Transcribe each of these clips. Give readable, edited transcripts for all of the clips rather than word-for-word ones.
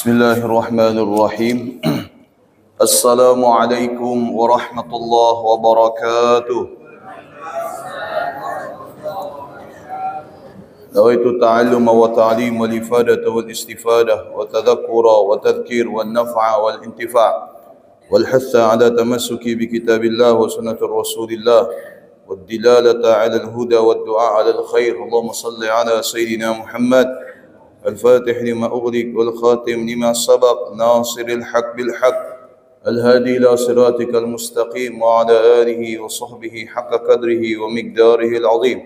بسم الله الرحمن الرحيم السلام عليكم ورحمة الله وبركاته. نويت التعلم والتعليم والإفادة والاستفادة والتذكر والتذكير والنفع والانتفاع والحث على تمسك بكتاب الله وسنة رسول الله والدلالة على الهدى والدعاء على الخير. اللهم صل على سيدنا محمد الفاتح لما أغلق والخاتم لما سبق ناصر الحق بالحق الهادي إلى صراطك المستقيم وعلى آله وصحبه حق قدره ومقداره العظيم.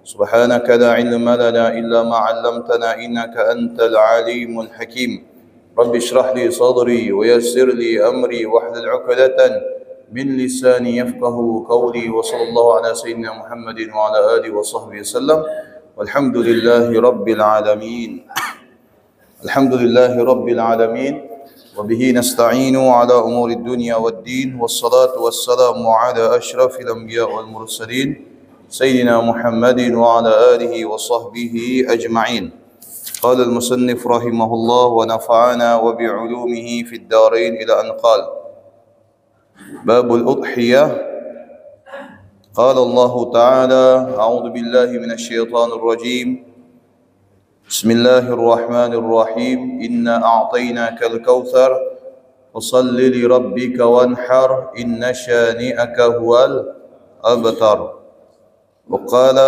سبحانك لا علم لنا إلا ما علمتنا إنك أنت العليم الحكيم. رب اشرح لي صدري ويسر لي أمري واحلل عقدة من لساني يفقه قولي. وصلى الله على سيدنا محمد وعلى آله وصحبه وسلم. والحمد لله رب العالمين. الحمد لله رب العالمين وبه نستعين على أمور الدنيا والدين والصلاة والسلام على أشرف الأنبياء والمرسلين سيدنا محمد وعلى آله وصحبه أجمعين. قال المصنف رحمه الله ونفعنا وبعلومه في الدارين إلى أن قال باب الأضحية. قال الله تعالى أعوذ بالله من الشيطان الرجيم بسم الله الرحمن الرحيم إنا أعطيناك الكوثر فصل لربك وانحر إن شانئك هو الأبتر. وقال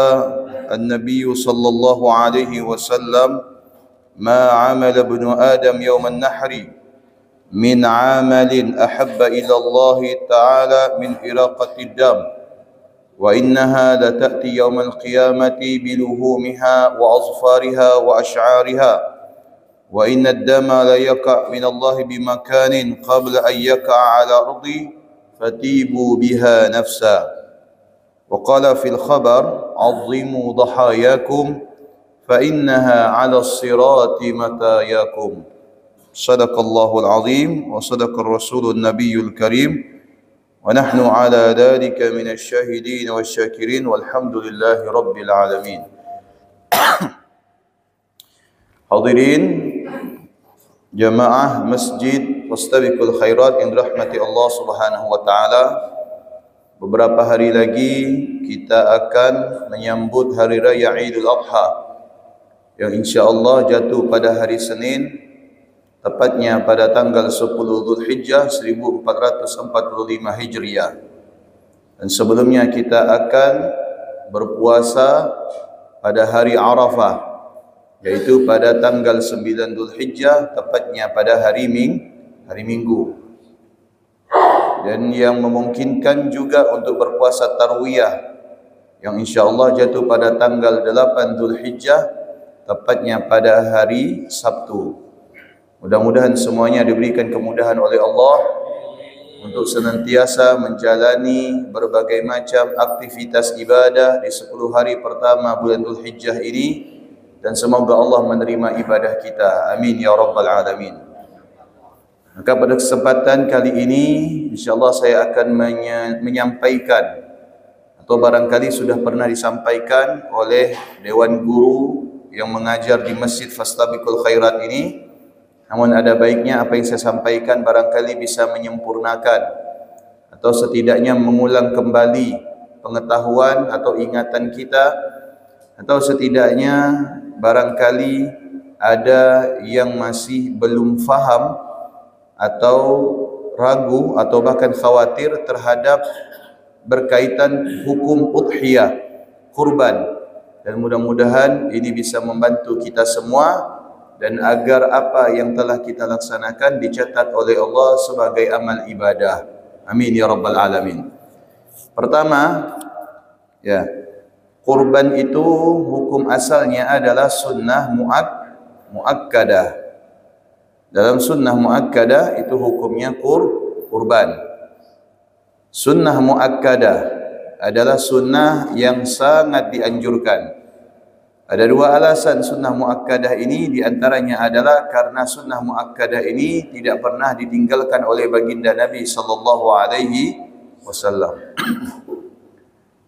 النبي صلى الله عليه وسلم ما عمل ابن آدم يوم النحر من عمل أحب إلى الله تعالى من إراقة الدم وإنها لتأتي يوم القيامة بلهومها وأظفارها وأشعارها وإن الدم لا يقع من الله بمكان قبل أن يقع على الأرض فتيبوا بها نفسا. وقال في الخبر عظموا ضحاياكم فإنها على الصراط متاياكم. صدق الله العظيم وصدق الرسول النبي الكريم ونحن على ذلك من الشاهدين والشاكرين والحمد لله رب العالمين. Hadirin jamaah masjid Wastabiqul Khairat yang dirahmati Allah Subhanahu wa taala. Beberapa hari lagi kita akan menyambut hari raya Idul Adha yang insya-Allah jatuh pada hari Senin, tepatnya pada tanggal 10 Zulhijjah 1445 Hijriah. Dan sebelumnya kita akan berpuasa pada hari Arafah, yaitu pada tanggal 9 Zulhijjah, tepatnya pada hari Minggu. Dan yang memungkinkan juga untuk berpuasa Tarwiyah yang insya-Allah jatuh pada tanggal 8 Zulhijjah, tepatnya pada hari Sabtu. Mudah-mudahan semuanya diberikan kemudahan oleh Allah untuk senantiasa menjalani berbagai macam aktivitas ibadah di 10 hari pertama bulan Dzulhijjah ini, dan semoga Allah menerima ibadah kita. Amin ya rabbal alamin. Maka pada kesempatan kali ini insyaallah saya akan menyampaikan, atau barangkali sudah pernah disampaikan oleh Dewan Guru yang mengajar di Masjid Fastabiqul Khairat ini. Namun ada baiknya apa yang saya sampaikan barangkali bisa menyempurnakan atau setidaknya mengulang kembali pengetahuan atau ingatan kita, atau setidaknya barangkali ada yang masih belum faham atau ragu atau bahkan khawatir terhadap berkaitan hukum udhiyah, kurban. Dan mudah-mudahan ini bisa membantu kita semua, dan agar apa yang telah kita laksanakan dicatat oleh Allah sebagai amal ibadah. Amin ya rabbal alamin. Pertama, ya, kurban itu hukum asalnya adalah sunnah muakkadah. Dalam sunnah muakkadah itu hukumnya kurban. Sunnah muakkadah adalah sunnah yang sangat dianjurkan. Ada dua alasan sunnah muakkadah ini, diantaranya adalah karena sunnah muakkadah ini tidak pernah ditinggalkan oleh baginda Nabi sallallahu alaihi wasallam.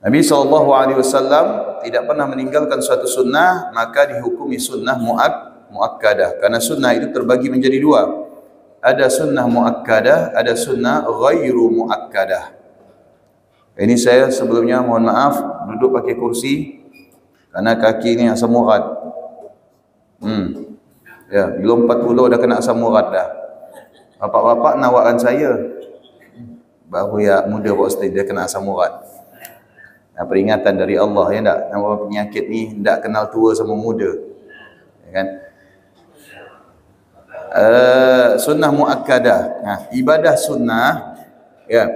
Nabi sallallahu alaihi wasallam tidak pernah meninggalkan suatu sunnah, maka dihukumi sunnah muakkadah. Karena sunnah itu terbagi menjadi dua. Ada sunnah muakkadah, ada sunnah ghairu muakkadah. Ini saya sebelumnya mohon maaf duduk pakai kursi karena kaki ini asam urat. Ya, belum 40 dah kena asam urat dah. Bapak-bapak nawakan saya. Baru ya muda Pak Ustaz dia kena asam urat. Nah, peringatan dari Allah ya enggak. Nama penyakit ni enggak kenal tua sama muda. Ya kan? Sunnah muakkadah. Nah, ibadah sunnah ya.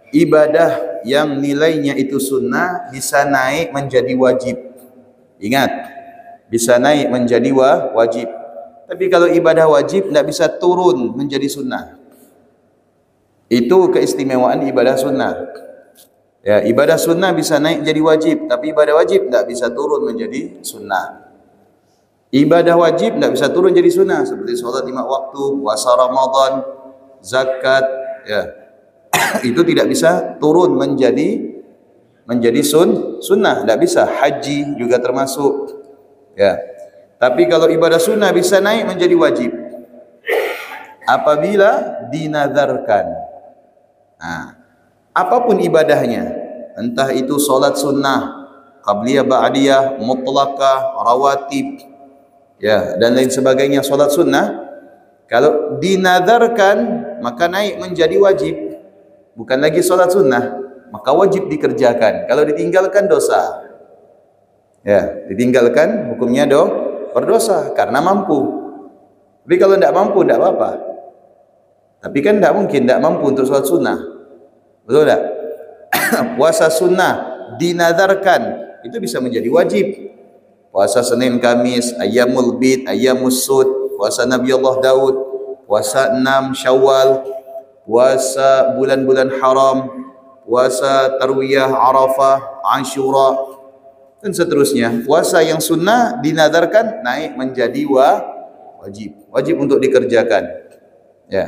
Ibadah yang nilainya itu sunnah bisa naik menjadi wajib. Ingat, bisa naik menjadi wajib. Tapi kalau ibadah wajib tidak bisa turun menjadi sunnah. Itu keistimewaan ibadah sunnah. Ya, ibadah sunnah bisa naik jadi wajib, tapi ibadah wajib tidak bisa turun menjadi sunnah. Ibadah wajib tidak bisa turun jadi sunnah seperti sholat 5 waktu, puasa Ramadan, zakat, ya. Itu tidak bisa turun menjadi sunnah, tidak bisa. Haji juga termasuk. Ya. Tapi kalau ibadah sunnah bisa naik menjadi wajib apabila dinazarkan. Nah, apapun ibadahnya, entah itu solat sunnah, qabliyah, ba'diyah, mutlaqah, rawatib, ya, dan lain sebagainya solat sunnah, kalau dinazarkan maka naik menjadi wajib, bukan lagi solat sunnah, maka wajib dikerjakan. Kalau ditinggalkan dosa, ya, ditinggalkan hukumnya berdosa karena mampu. Tapi kalau tidak mampu tidak apa-apa. Tapi kan tidak mungkin tidak mampu untuk solat sunnah, betul tak? Puasa sunnah dinazarkan itu bisa menjadi wajib. Puasa Senin Kamis, Ayyamul Bid, Ayyamus Sud, puasa Nabi Allah Daud, puasa 6 Syawal, puasa bulan-bulan haram, puasa Tarwiyah, Arafah, Ashura, dan seterusnya. Puasa yang sunnah dinazarkan naik menjadi wajib. Wajib untuk dikerjakan. Ya.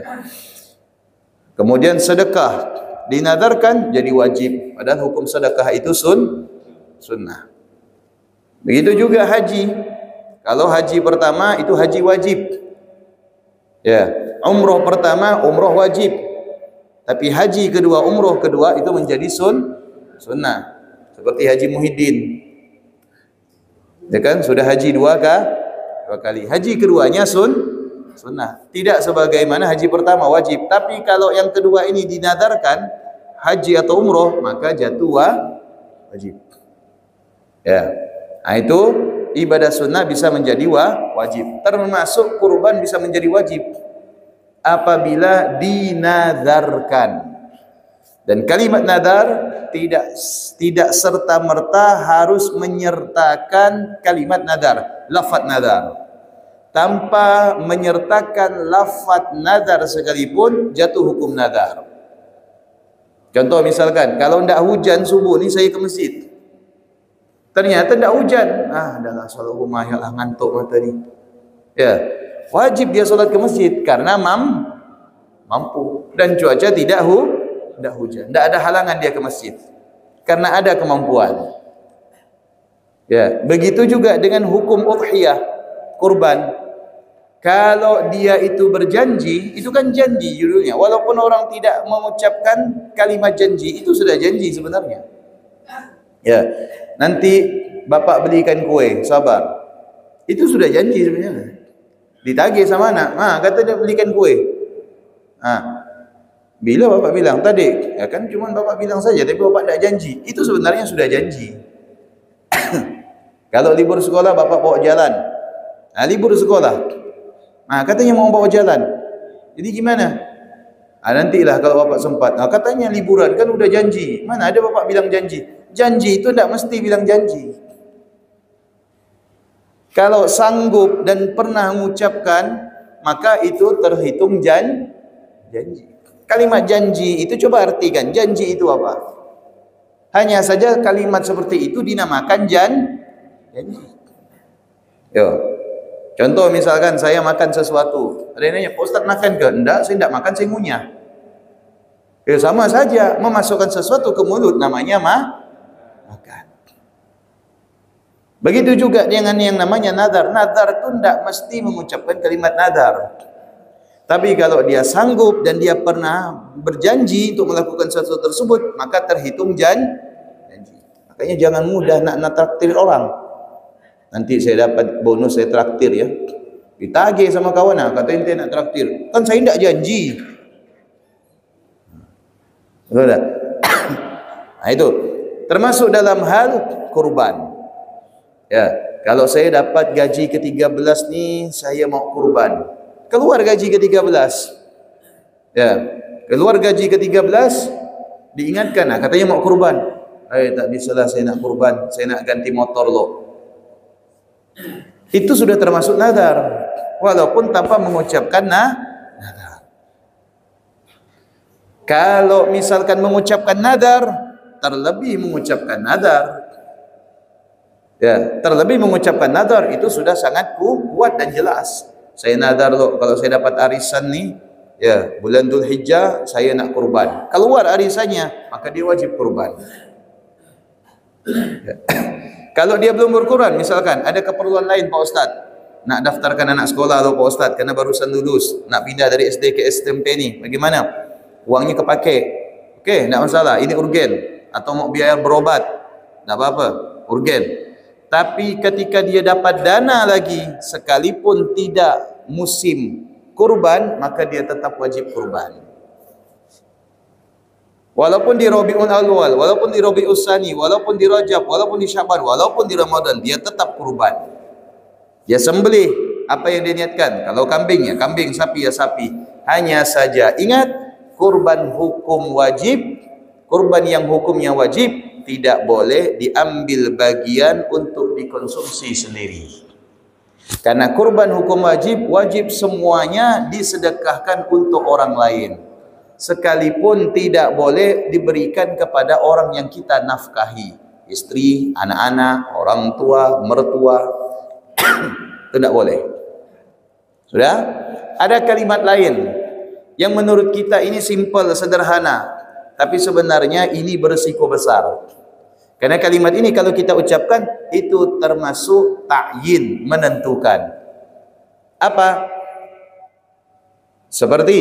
Kemudian sedekah dinazarkan jadi wajib, padahal hukum sedekah itu sunnah. Begitu juga haji. Kalau haji pertama itu haji wajib. Ya, umroh pertama umroh wajib. Tapi haji kedua, umroh kedua itu menjadi sunnah. Seperti Haji Muhyiddin. Ya kan, sudah haji dua kali. Haji keduanya sunnah. Tidak sebagaimana haji pertama wajib. Tapi kalau yang kedua ini dinazarkan haji atau umroh, maka jatuh wajib. Ya. Nah, itu ibadah sunnah bisa menjadi wajib. Termasuk kurban bisa menjadi wajib apabila dinazarkan. Dan kalimat nazar tidak serta-merta harus menyertakan kalimat nazar, lafaz nazar. Tanpa menyertakan lafaz nazar sekalipun jatuh hukum nazar. Contoh misalkan, kalau tidak hujan subuh ni saya ke masjid. Ternyata tidak hujan. Adalah solat rumah, ya lah ngantuk mata ni. Ya, wajib dia solat ke masjid karena mampu dan cuaca tidak hujan. Tidak ada halangan dia ke masjid karena ada kemampuan. Ya, begitu juga dengan hukum udhiyah, kurban. Kalau dia itu berjanji, itu kan janji judulnya. Walaupun orang tidak mengucapkan kalimat janji, itu sudah janji sebenarnya. Ya, nanti bapak belikan kue, sabar. Itu sudah janji sebenarnya. Ditagih sama anak, kata dia belikan kue. Bila bapak bilang tadi, ya kan cuma bapak bilang saja, tapi bapak tidak janji. Itu sebenarnya sudah janji. Kalau libur sekolah bapak bawa jalan. Libur sekolah. Katanya mau bawa jalan. Jadi gimana? Nantilah kalau bapak sempat. Katanya liburan, kan udah janji. Mana ada bapak bilang janji? Janji itu tidak mesti bilang janji. Kalau sanggup dan pernah mengucapkan, maka itu terhitung janji. Kalimat janji itu coba artikan, janji itu apa? Hanya saja kalimat seperti itu dinamakan janji. Contoh misalkan saya makan sesuatu, ada yang nanya, Pak Ustaz makan ke? Enggak, saya tidak makan, saya ngunyah. Sama saja, memasukkan sesuatu ke mulut namanya makan. Begitu juga dengan yang namanya nadar. Nadar itu tidak mesti mengucapkan kalimat nadar. Tapi kalau dia sanggup dan dia pernah berjanji untuk melakukan sesuatu tersebut, maka terhitung janji. Makanya jangan mudah nak traktir orang. Nanti saya dapat bonus, saya traktir ya. Ditagih sama kawan, kata ente nak traktir. Kan saya tidak janji. Betul tak? Nah, itu termasuk dalam hal kurban. Ya, kalau saya dapat gaji ke-13 nih, saya mau kurban. Keluar gaji ke-13. Ya, keluar gaji ke-13, diingatkan, katanya mau kurban. Tak bisalah saya nak kurban, saya nak ganti motor lo. Itu sudah termasuk nadar, walaupun tanpa mengucapkan nadar. Kalau misalkan mengucapkan nadar, terlebih mengucapkan nadar, ya, terlebih mengucapkan nadar itu sudah sangat kuat dan jelas. Saya nadar loh, kalau saya dapat arisan nih, ya, bulan Dzulhijjah saya nak kurban. Keluar arisannya, maka dia wajib kurban. Ya. Kalau dia belum berkurban, misalkan ada keperluan lain Pak Ustadz, nak daftarkan anak sekolah loh Pak Ustadz, karena barusan lulus, nak pindah dari SD ke SMP nih, bagaimana? Uangnya kepake. Oke, tidak masalah, ini urgen. Atau mau biaya berobat, tidak apa-apa, urgen. Tapi ketika dia dapat dana lagi, sekalipun tidak musim kurban, maka dia tetap wajib kurban. Walaupun di Rabiul Awwal, walaupun di Rabiul Tsani, walaupun di Rajab, walaupun di Syaban, walaupun di Ramadan, dia tetap kurban. Dia sembelih apa yang dia niatkan. Kalau kambing ya kambing, sapi ya sapi. Hanya saja ingat, kurban hukum wajib, kurban yang hukumnya wajib, tidak boleh diambil bagian untuk dikonsumsi sendiri. Karena kurban hukum wajib semuanya disedekahkan untuk orang lain. Sekalipun tidak boleh diberikan kepada orang yang kita nafkahi. Istri, anak-anak, orang tua, mertua. Tidak boleh. Sudah? Ada kalimat lain yang menurut kita ini simple, sederhana, tapi sebenarnya ini berisiko besar. Karena kalimat ini kalau kita ucapkan, itu termasuk ta'yin, menentukan. Apa? Seperti,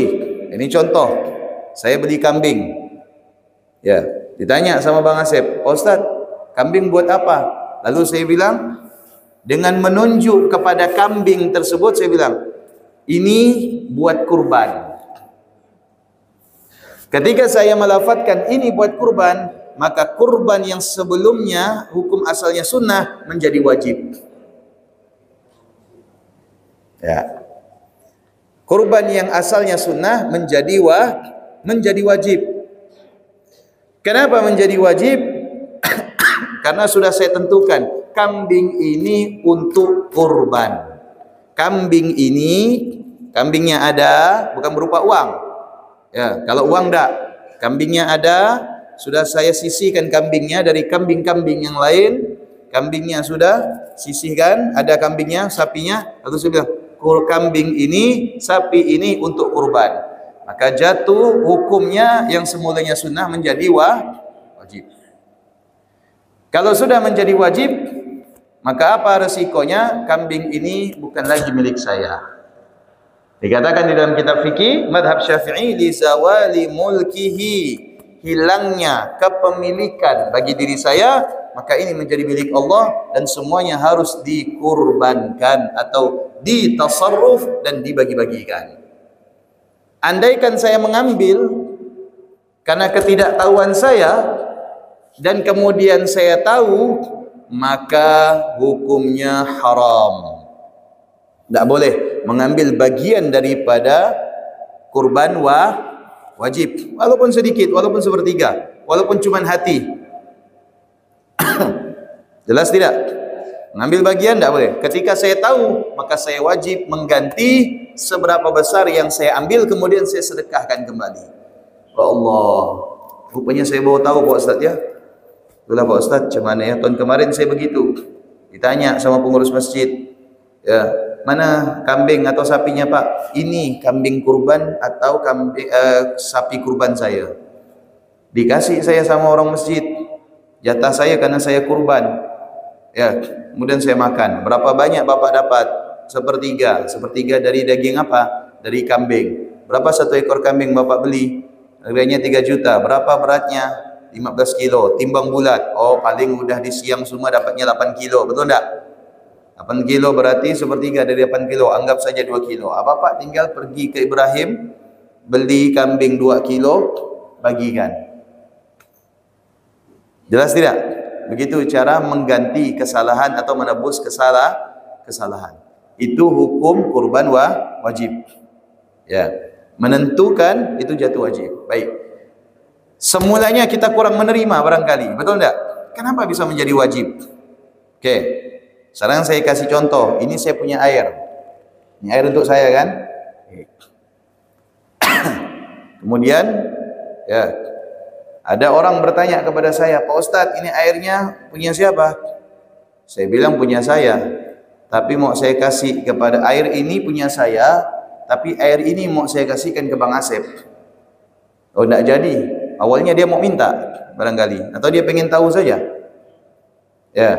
ini contoh, saya beli kambing. Ya, ditanya sama Bang Asep, Pak Ustadz, kambing buat apa? Lalu saya bilang, dengan menunjuk kepada kambing tersebut, saya bilang, ini buat kurban. Ketika saya melafadzkan ini buat kurban, maka kurban yang sebelumnya hukum asalnya sunnah menjadi wajib. Ya. Kurban yang asalnya sunnah menjadi wajib. Kenapa menjadi wajib? Karena sudah saya tentukan, kambing ini untuk kurban. Kambingnya ada, bukan berupa uang. Ya, kalau uang enggak, kambingnya ada, sudah saya sisihkan kambingnya dari kambing-kambing yang lain, kambingnya sudah sisihkan, ada kambingnya, sapinya, lalu saya bilang, kambing ini, sapi ini untuk kurban. Maka jatuh hukumnya yang semulanya sunnah menjadi wajib. Kalau sudah menjadi wajib, maka apa resikonya? Kambing ini bukan lagi milik saya. Dikatakan di dalam kitab fikih madhab Syafi'i, li zawali mulkihi, hilangnya kepemilikan bagi diri saya, maka ini menjadi milik Allah dan semuanya harus dikurbankan atau ditasarruf dan dibagi-bagikan. Andaikan saya mengambil karena ketidaktahuan saya dan kemudian saya tahu, maka hukumnya haram. Tidak boleh mengambil bagian daripada kurban wajib, walaupun sedikit, walaupun sepertiga, walaupun cuma hati. Jelas tidak? Mengambil bagian tidak boleh. Ketika saya tahu, maka saya wajib mengganti seberapa besar yang saya ambil, kemudian saya sedekahkan kembali. Ya Allah, rupanya saya baru tahu Pak Ustadz ya. Itulah Pak Ustadz, cuman ya tahun kemarin saya begitu. Ditanya sama pengurus masjid, ya, mana kambing atau sapinya Pak? Ini kambing kurban atau sapi kurban saya. Dikasih saya sama orang masjid, jatah saya karena saya kurban. Ya, kemudian saya makan. Berapa banyak Bapak dapat? Sepertiga. Sepertiga dari daging apa? Dari kambing. Berapa satu ekor kambing Bapak beli? Harganya 3 juta. Berapa beratnya? 15 kilo. Timbang bulat. Oh, paling udah di siang semua dapatnya 8 kilo. Betul enggak? 8 kilo berarti sepertiga dari 8 kilo. Anggap saja 2 kilo. Bapak tinggal pergi ke Ibrahim, beli kambing 2 kilo, bagikan. Jelas tidak? Begitu cara mengganti kesalahan atau menebus kesalahan. Itu hukum kurban wajib. Ya, menentukan itu jatuh wajib. Baik. Semulanya kita kurang menerima barangkali, betul enggak? Kenapa bisa menjadi wajib? Oke. Sekarang saya kasih contoh. Ini saya punya air. Ini air untuk saya kan? Kemudian ya, ada orang bertanya kepada saya, Pak Ustadz, ini airnya punya siapa? Saya bilang punya saya. Tapi mau saya kasih kepada air ini punya saya, tapi air ini mau saya kasihkan ke Bang Asep. Oh, tidak jadi. Awalnya dia mau minta barangkali, atau dia pengen tahu saja. Ya.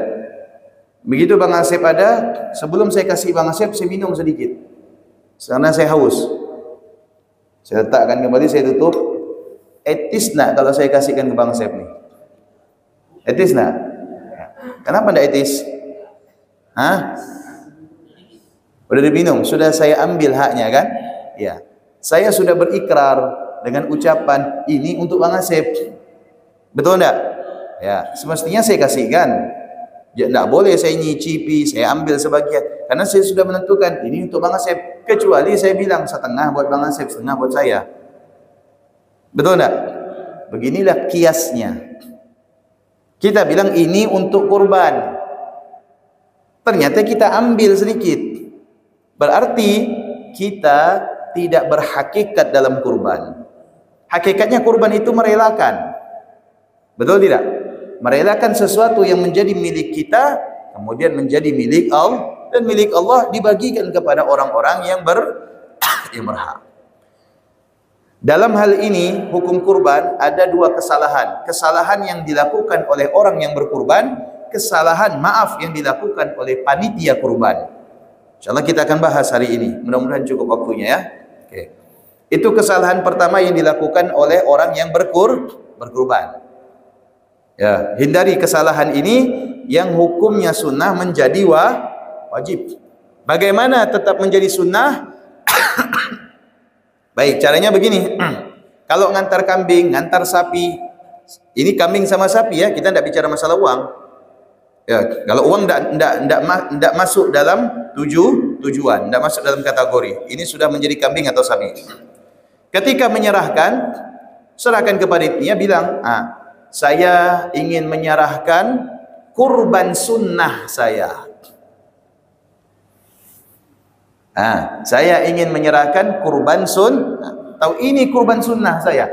Begitu Bang Asep ada, sebelum saya kasih Bang Asep, saya minum sedikit. Karena saya haus. Saya letakkan kembali, saya tutup. Etis nak kalau saya kasihkan ke Bang Asep nih? Etis nak? Kenapa tidak etis? Hah? Udah diminum, sudah saya ambil haknya kan? Ya. Saya sudah berikrar dengan ucapan ini untuk Bang Asep. Betul enggak? Ya, semestinya saya kasihkan. Ya, tidak boleh saya nyicipi, saya ambil sebagian. Karena saya sudah menentukan ini untuk Bang Asep. Kecuali saya bilang setengah buat Bang Asep, setengah buat saya. Betul enggak? Beginilah kiasnya. Kita bilang ini untuk kurban. Ternyata kita ambil sedikit. Berarti kita tidak berhakikat dalam kurban. Hakikatnya kurban itu merelakan. Betul tidak? Merelakan sesuatu yang menjadi milik kita, kemudian menjadi milik Allah, dan milik Allah dibagikan kepada orang-orang yang berhak. Dalam hal ini, hukum kurban ada dua kesalahan. Kesalahan yang dilakukan oleh orang yang berkurban, kesalahan maaf yang dilakukan oleh panitia kurban. InsyaAllah kita akan bahas hari ini. Mudah-mudahan cukup waktunya ya. Oke. Itu kesalahan pertama yang dilakukan oleh orang yang berkurban. Ya, hindari kesalahan ini yang hukumnya sunnah menjadi wajib. Bagaimana tetap menjadi sunnah? Baik, caranya begini. Kalau ngantar kambing, ngantar sapi, ini kambing sama sapi ya, kita tidak bicara masalah uang. Ya, kalau uang tidak masuk dalam tujuan, tidak masuk dalam kategori. Ini sudah menjadi kambing atau sapi. Ketika menyerahkan, serahkan kepada dia, bilang, saya ingin menyerahkan kurban sunnah saya. Saya ingin menyerahkan kurban sunnah. Tahu ini kurban sunnah saya.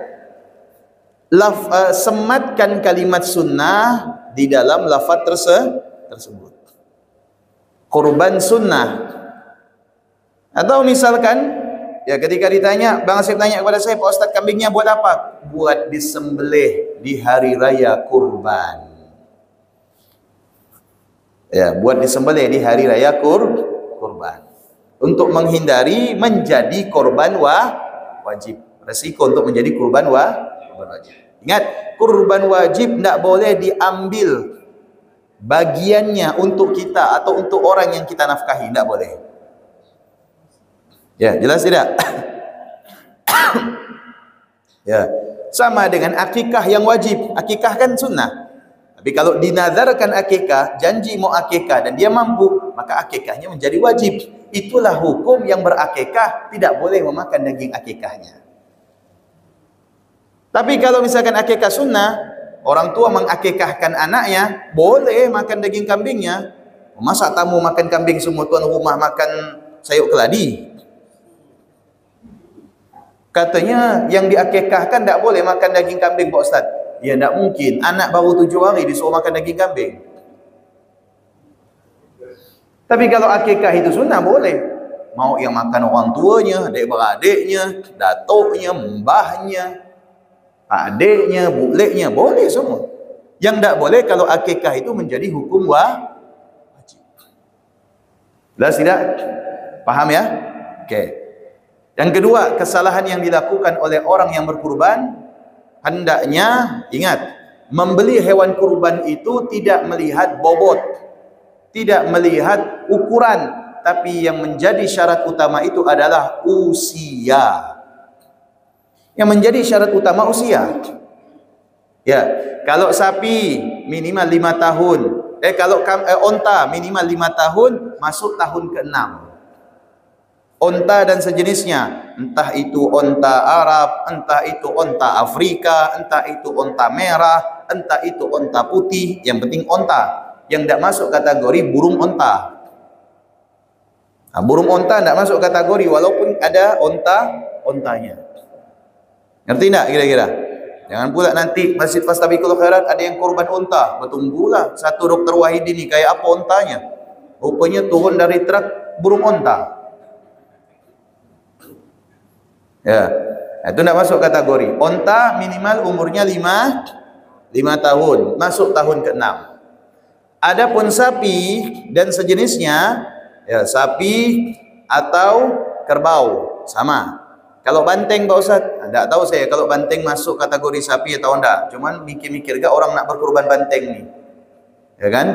Sematkan kalimat sunnah di dalam lafaz tersebut. Kurban sunnah. Atau misalkan, ya ketika ditanya, Bang Asep tanya kepada saya, Pak Ustadz kambingnya buat apa? Buat disembelih di hari raya kurban. Ya, buat disembelih di hari raya kurban. Untuk menghindari menjadi korban wajib. Resiko untuk menjadi kurban wajib. Ingat, kurban wajib tidak boleh diambil bagiannya untuk kita atau untuk orang yang kita nafkahi, tidak boleh. Ya, jelas tidak? Ya, sama dengan akikah yang wajib. Akikah kan sunnah. Tapi kalau dinazarkan akikah, janji mau akikah dan dia mampu, maka akikahnya menjadi wajib. Itulah hukum yang berakikah, tidak boleh memakan daging akikahnya. Tapi kalau misalkan akikah sunnah, orang tua mengakikahkan anaknya, boleh makan daging kambingnya. Masa tamu makan kambing semua, tuan rumah makan sayur keladi? Katanya yang diakikahkan tidak boleh makan daging kambing, Pak Ustaz. Ya tidak mungkin, anak baru 7 hari disuruh makan daging kambing. Tapi kalau akikah itu sunnah boleh. Mau yang makan orang tuanya, adik-beradiknya, datuknya, mbahnya, adiknya, buleknya, boleh semua. Yang tidak boleh kalau akikah itu menjadi hukum Jelas tidak? Paham ya? Oke. Yang kedua, kesalahan yang dilakukan oleh orang yang berkurban, hendaknya ingat, membeli hewan kurban itu tidak melihat bobot, tidak melihat ukuran, tapi yang menjadi syarat utama itu adalah usia. Yang menjadi syarat utama usia. Ya, kalau sapi minimal 5 tahun, kalau onta minimal 5 tahun, masuk tahun ke-6. Onta dan sejenisnya, entah itu onta Arab, entah itu onta Afrika, entah itu onta merah, entah itu onta putih, yang penting onta. Yang tidak masuk kategori burung onta. Nah, burung onta tidak masuk kategori walaupun ada ontanya. Ngerti tidak kira-kira? Jangan pula nanti Masjid Fastabiqul Khairat ada yang korban onta. Bertunggulah satu Dr. Wahid ini kayak apa ontanya? Rupanya turun dari truk burung onta. Ya, itu tidak masuk kategori. Onta minimal umurnya 5 tahun, masuk tahun ke-6. Adapun sapi dan sejenisnya, ya sapi atau kerbau sama. Kalau banteng Pak Ustaz, tidak tahu saya kalau banteng masuk kategori sapi atau enggak. Cuman mikir-mikir gak orang nak berkurban banteng nih, ya kan?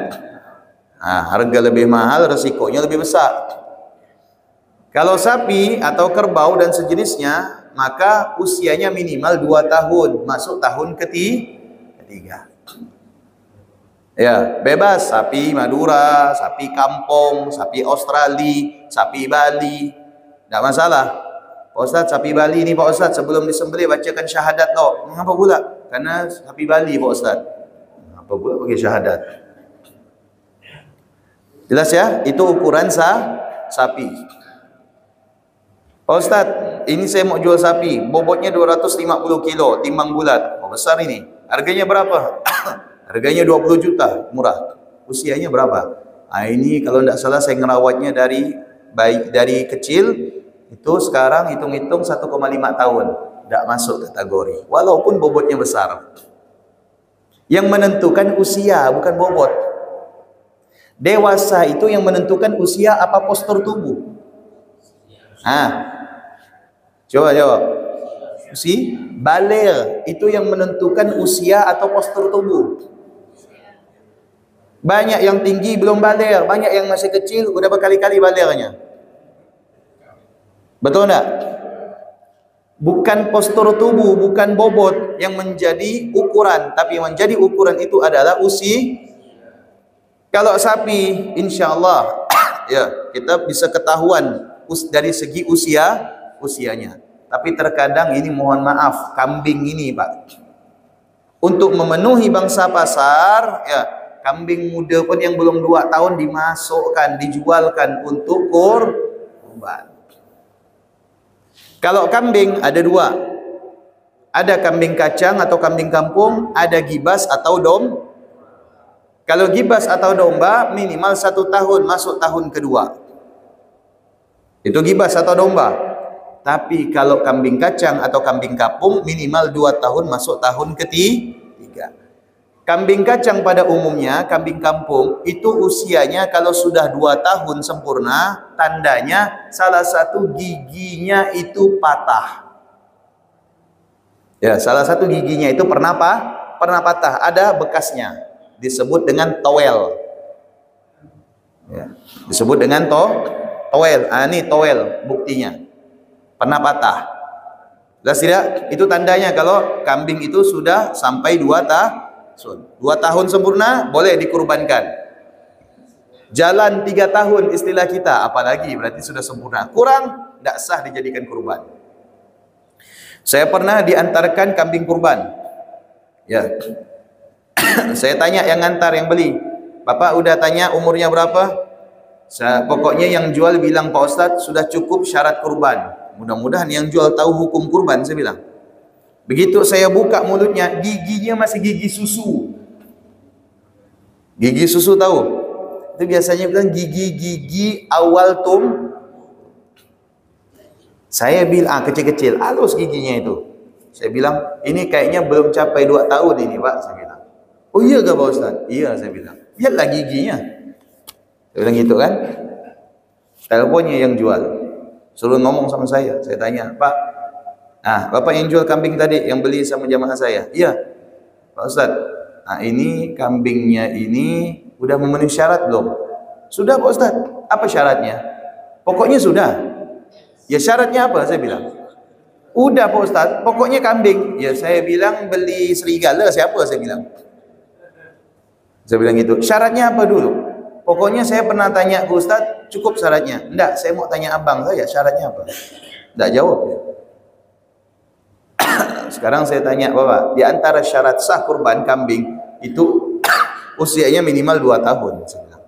Nah, harga lebih mahal, resikonya lebih besar. Kalau sapi atau kerbau dan sejenisnya, maka usianya minimal 2 tahun, masuk tahun ketiga. Ya, bebas sapi Madura, sapi kampung, sapi Australia, sapi Bali, tidak masalah. Pak Ustaz, sapi Bali ini Pak Ustaz sebelum disembelih bacakan syahadat tau. Mengapa pula? Karena sapi Bali Pak Ustaz. Apa pula bagi syahadat? Jelas ya? Itu ukuran sapi. Pak Ustaz, ini saya mau jual sapi, bobotnya 250 kilo, timbang bulat. Oh, besar ini. Harganya berapa? Harganya 20 juta, murah. Usianya berapa? Nah, ini kalau tidak salah saya ngerawatnya dari kecil, itu sekarang hitung-hitung 1,5 tahun. Tidak masuk kategori, walaupun bobotnya besar. Yang menentukan usia, bukan bobot. Dewasa itu yang menentukan usia apa postur tubuh. Coba jawab. Baligh itu yang menentukan usia atau postur tubuh. Banyak yang tinggi belum baligh, banyak yang masih kecil udah berkali-kali balighnya. Betul enggak? Bukan postur tubuh, bukan bobot yang menjadi ukuran, tapi yang menjadi ukuran itu adalah usia. Kalau sapi, insya Allah ya kita bisa ketahuan dari segi usianya. Tapi terkadang ini mohon maaf, kambing ini Pak, untuk memenuhi bangsa pasar, ya kambing muda pun yang belum 2 tahun dimasukkan, dijualkan untuk kurban. Kalau kambing ada 2, ada kambing kacang atau kambing kampung, ada gibas atau domba. Kalau gibas atau domba minimal 1 tahun, masuk tahun kedua. Itu gibas atau domba. Tapi kalau kambing kacang atau kambing kampung minimal 2 tahun, masuk tahun ketiga. Kambing kacang pada umumnya, kambing kampung itu usianya kalau sudah 2 tahun sempurna, tandanya salah satu giginya itu patah. Ya, salah satu giginya itu pernah patah, ada bekasnya, disebut dengan towel. Ya, disebut dengan towel. Ini towel buktinya. Pernah patah. Jelas tidak? Itu tandanya kalau kambing itu sudah sampai 2 tahun sempurna, boleh dikurbankan. Jalan 3 tahun istilah kita, apalagi berarti sudah sempurna. Kurang, tidak sah dijadikan kurban. Saya pernah diantarkan kambing kurban. Ya. Saya tanya yang ngantar, yang beli, Bapak udah tanya umurnya berapa? Pokoknya yang jual bilang, Pak Ustadz sudah cukup syarat kurban. Mudah-mudahan yang jual tahu hukum kurban, saya bilang. Begitu saya buka mulutnya, giginya masih gigi susu. Gigi susu tahu? Itu biasanya bilang gigi-gigi awal Saya bilang kecil-kecil, halus giginya itu. Saya bilang, ini kayaknya belum capai 2 tahun ini Pak, saya bilang. Oh iya gak Pak Ustadz? Iya, saya bilang. Lihatlah giginya. Saya bilang gitu kan. Teleponnya yang jual, suruh ngomong sama saya tanya, Pak, Bapak yang jual kambing tadi, yang beli sama jamaah saya? Iya Pak Ustadz. Ini kambingnya ini udah memenuhi syarat belum? Sudah Pak Ustadz. Apa syaratnya? Pokoknya sudah. Ya syaratnya apa? Saya bilang, udah Pak Ustadz, pokoknya kambing. Ya saya bilang, beli serigala siapa? Saya bilang gitu. Syaratnya apa dulu? Pokoknya saya pernah tanya ke Ustadz, cukup syaratnya. Enggak, saya mau tanya abang saya, syaratnya apa? Enggak jawab ya. Sekarang saya tanya Bapak, di antara syarat sah kurban kambing itu usianya minimal 2 tahun. Saya bilang,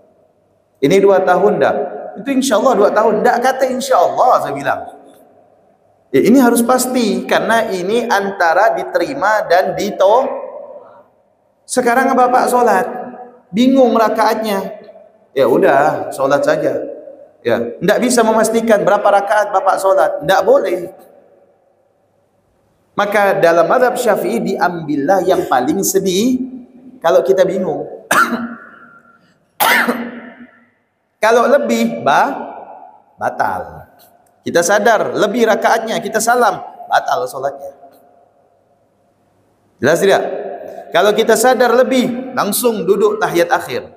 ini 2 tahun dah. Itu insya Allah 2 tahun. Enggak kata insya Allah, saya bilang. Ya, ini harus pasti, karena ini antara diterima dan ditolak. Sekarang Bapak sholat, bingung rakaatnya. Ya udah, sholat saja. Ya, enggak bisa memastikan berapa rakaat Bapak sholat. Enggak boleh. Maka dalam mazhab Syafi'i diambillah yang paling sedih kalau kita bingung. Kalau lebih batal. Kita sadar lebih rakaatnya, kita salam, batal sholatnya. Jelas tidak? Kalau kita sadar lebih, langsung duduk tahiyat akhir.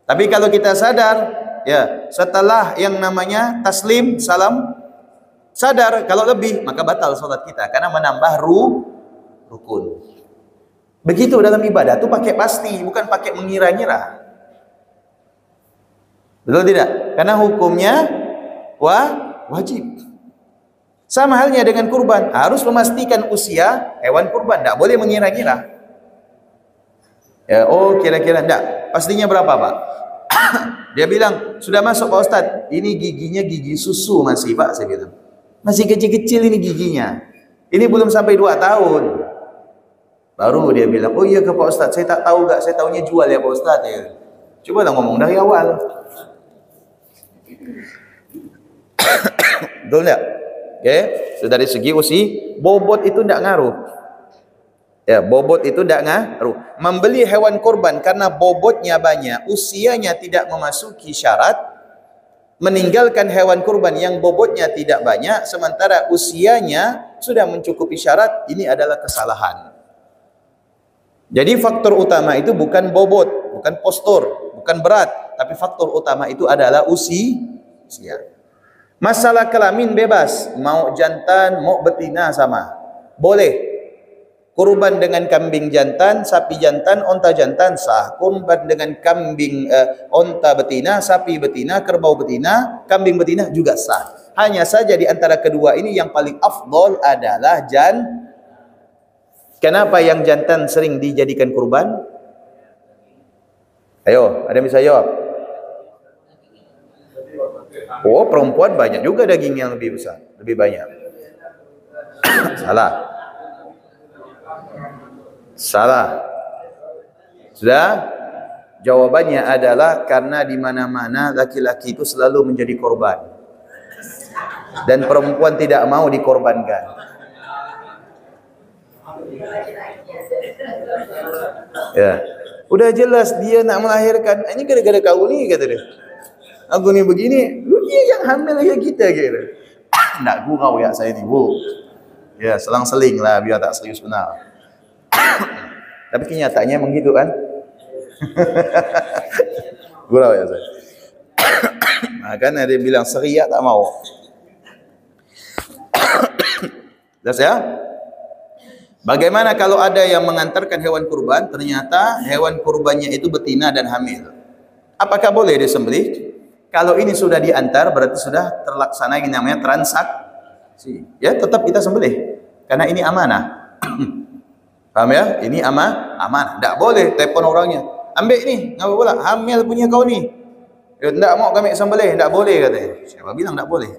Tapi kalau kita sadar, ya setelah yang namanya taslim, salam, sadar kalau lebih, maka batal sholat kita karena menambah rukun. Begitu dalam ibadah tuh pakai pasti, bukan pakai mengira-ngira. Betul tidak? Karena hukumnya wajib. Sama halnya dengan kurban, harus memastikan usia hewan kurban, tidak boleh mengira-ngira. Ya, kira-kira enggak, pastinya berapa Pak? Dia bilang, sudah masuk Pak Ustadz, ini giginya gigi susu masih Pak, saya bilang. Masih kecil-kecil ini giginya. Ini belum sampai 2 tahun. Baru dia bilang, oh iya ke Pak Ustadz, saya tak tahu gak, saya tahunya jual ya Pak Ustadz. Ya. Coba lah ngomong dari awal. Betul enggak? Oke, sudah dari segi usia, bobot itu enggak ngaruh. Ya, bobot itu enggak ngaruh. Membeli hewan kurban karena bobotnya banyak, usianya tidak memasuki syarat, meninggalkan hewan kurban yang bobotnya tidak banyak sementara usianya sudah mencukupi syarat, ini adalah kesalahan. Jadi faktor utama itu bukan bobot, bukan postur, bukan berat, tapi faktor utama itu adalah usia. Masalah kelamin bebas, mau jantan, mau betina sama. Boleh. Kurban dengan kambing jantan, sapi jantan, onta jantan sah. Kurban dengan kambing onta betina, sapi betina, kerbau betina, kambing betina juga sah. Hanya saja di antara kedua ini yang paling afdol adalah Kenapa yang jantan sering dijadikan kurban? Ayo, ada yang bisa jawab? Oh, perempuan banyak juga daging yang lebih besar, lebih banyak. Salah. Sudah? Jawabannya adalah karena di mana-mana laki-laki itu selalu menjadi korban. Dan perempuan tidak mau dikorbankan. Ya. Udah jelas dia nak melahirkan. Ini gara-gara kau ni, kata dia. Aku ni begini, lu dia yang hamil kayak kita gitu. Nak gurau ya saya ni, Bu. Ya, selang-seling lah biar tak serius benar. Tapi kenyataannya emang gitu kan? Gurau ya saya. Kan ada yang bilang seriak tak mau. Jelas ya? Bagaimana kalau ada yang mengantarkan hewan kurban, ternyata hewan kurbannya itu betina dan hamil? Apakah boleh disembelih? Kalau ini sudah diantar, berarti sudah terlaksana yang namanya transaksi. Ya, tetap kita sembelih. Karena ini amanah. Paham ya? Ini amanah. Tidak boleh telepon orangnya. Ambil ni, ngapa pula? Hamil punya kau ni. Tidak mau kami sembelih, tidak boleh katanya. Siapa bilang tidak boleh?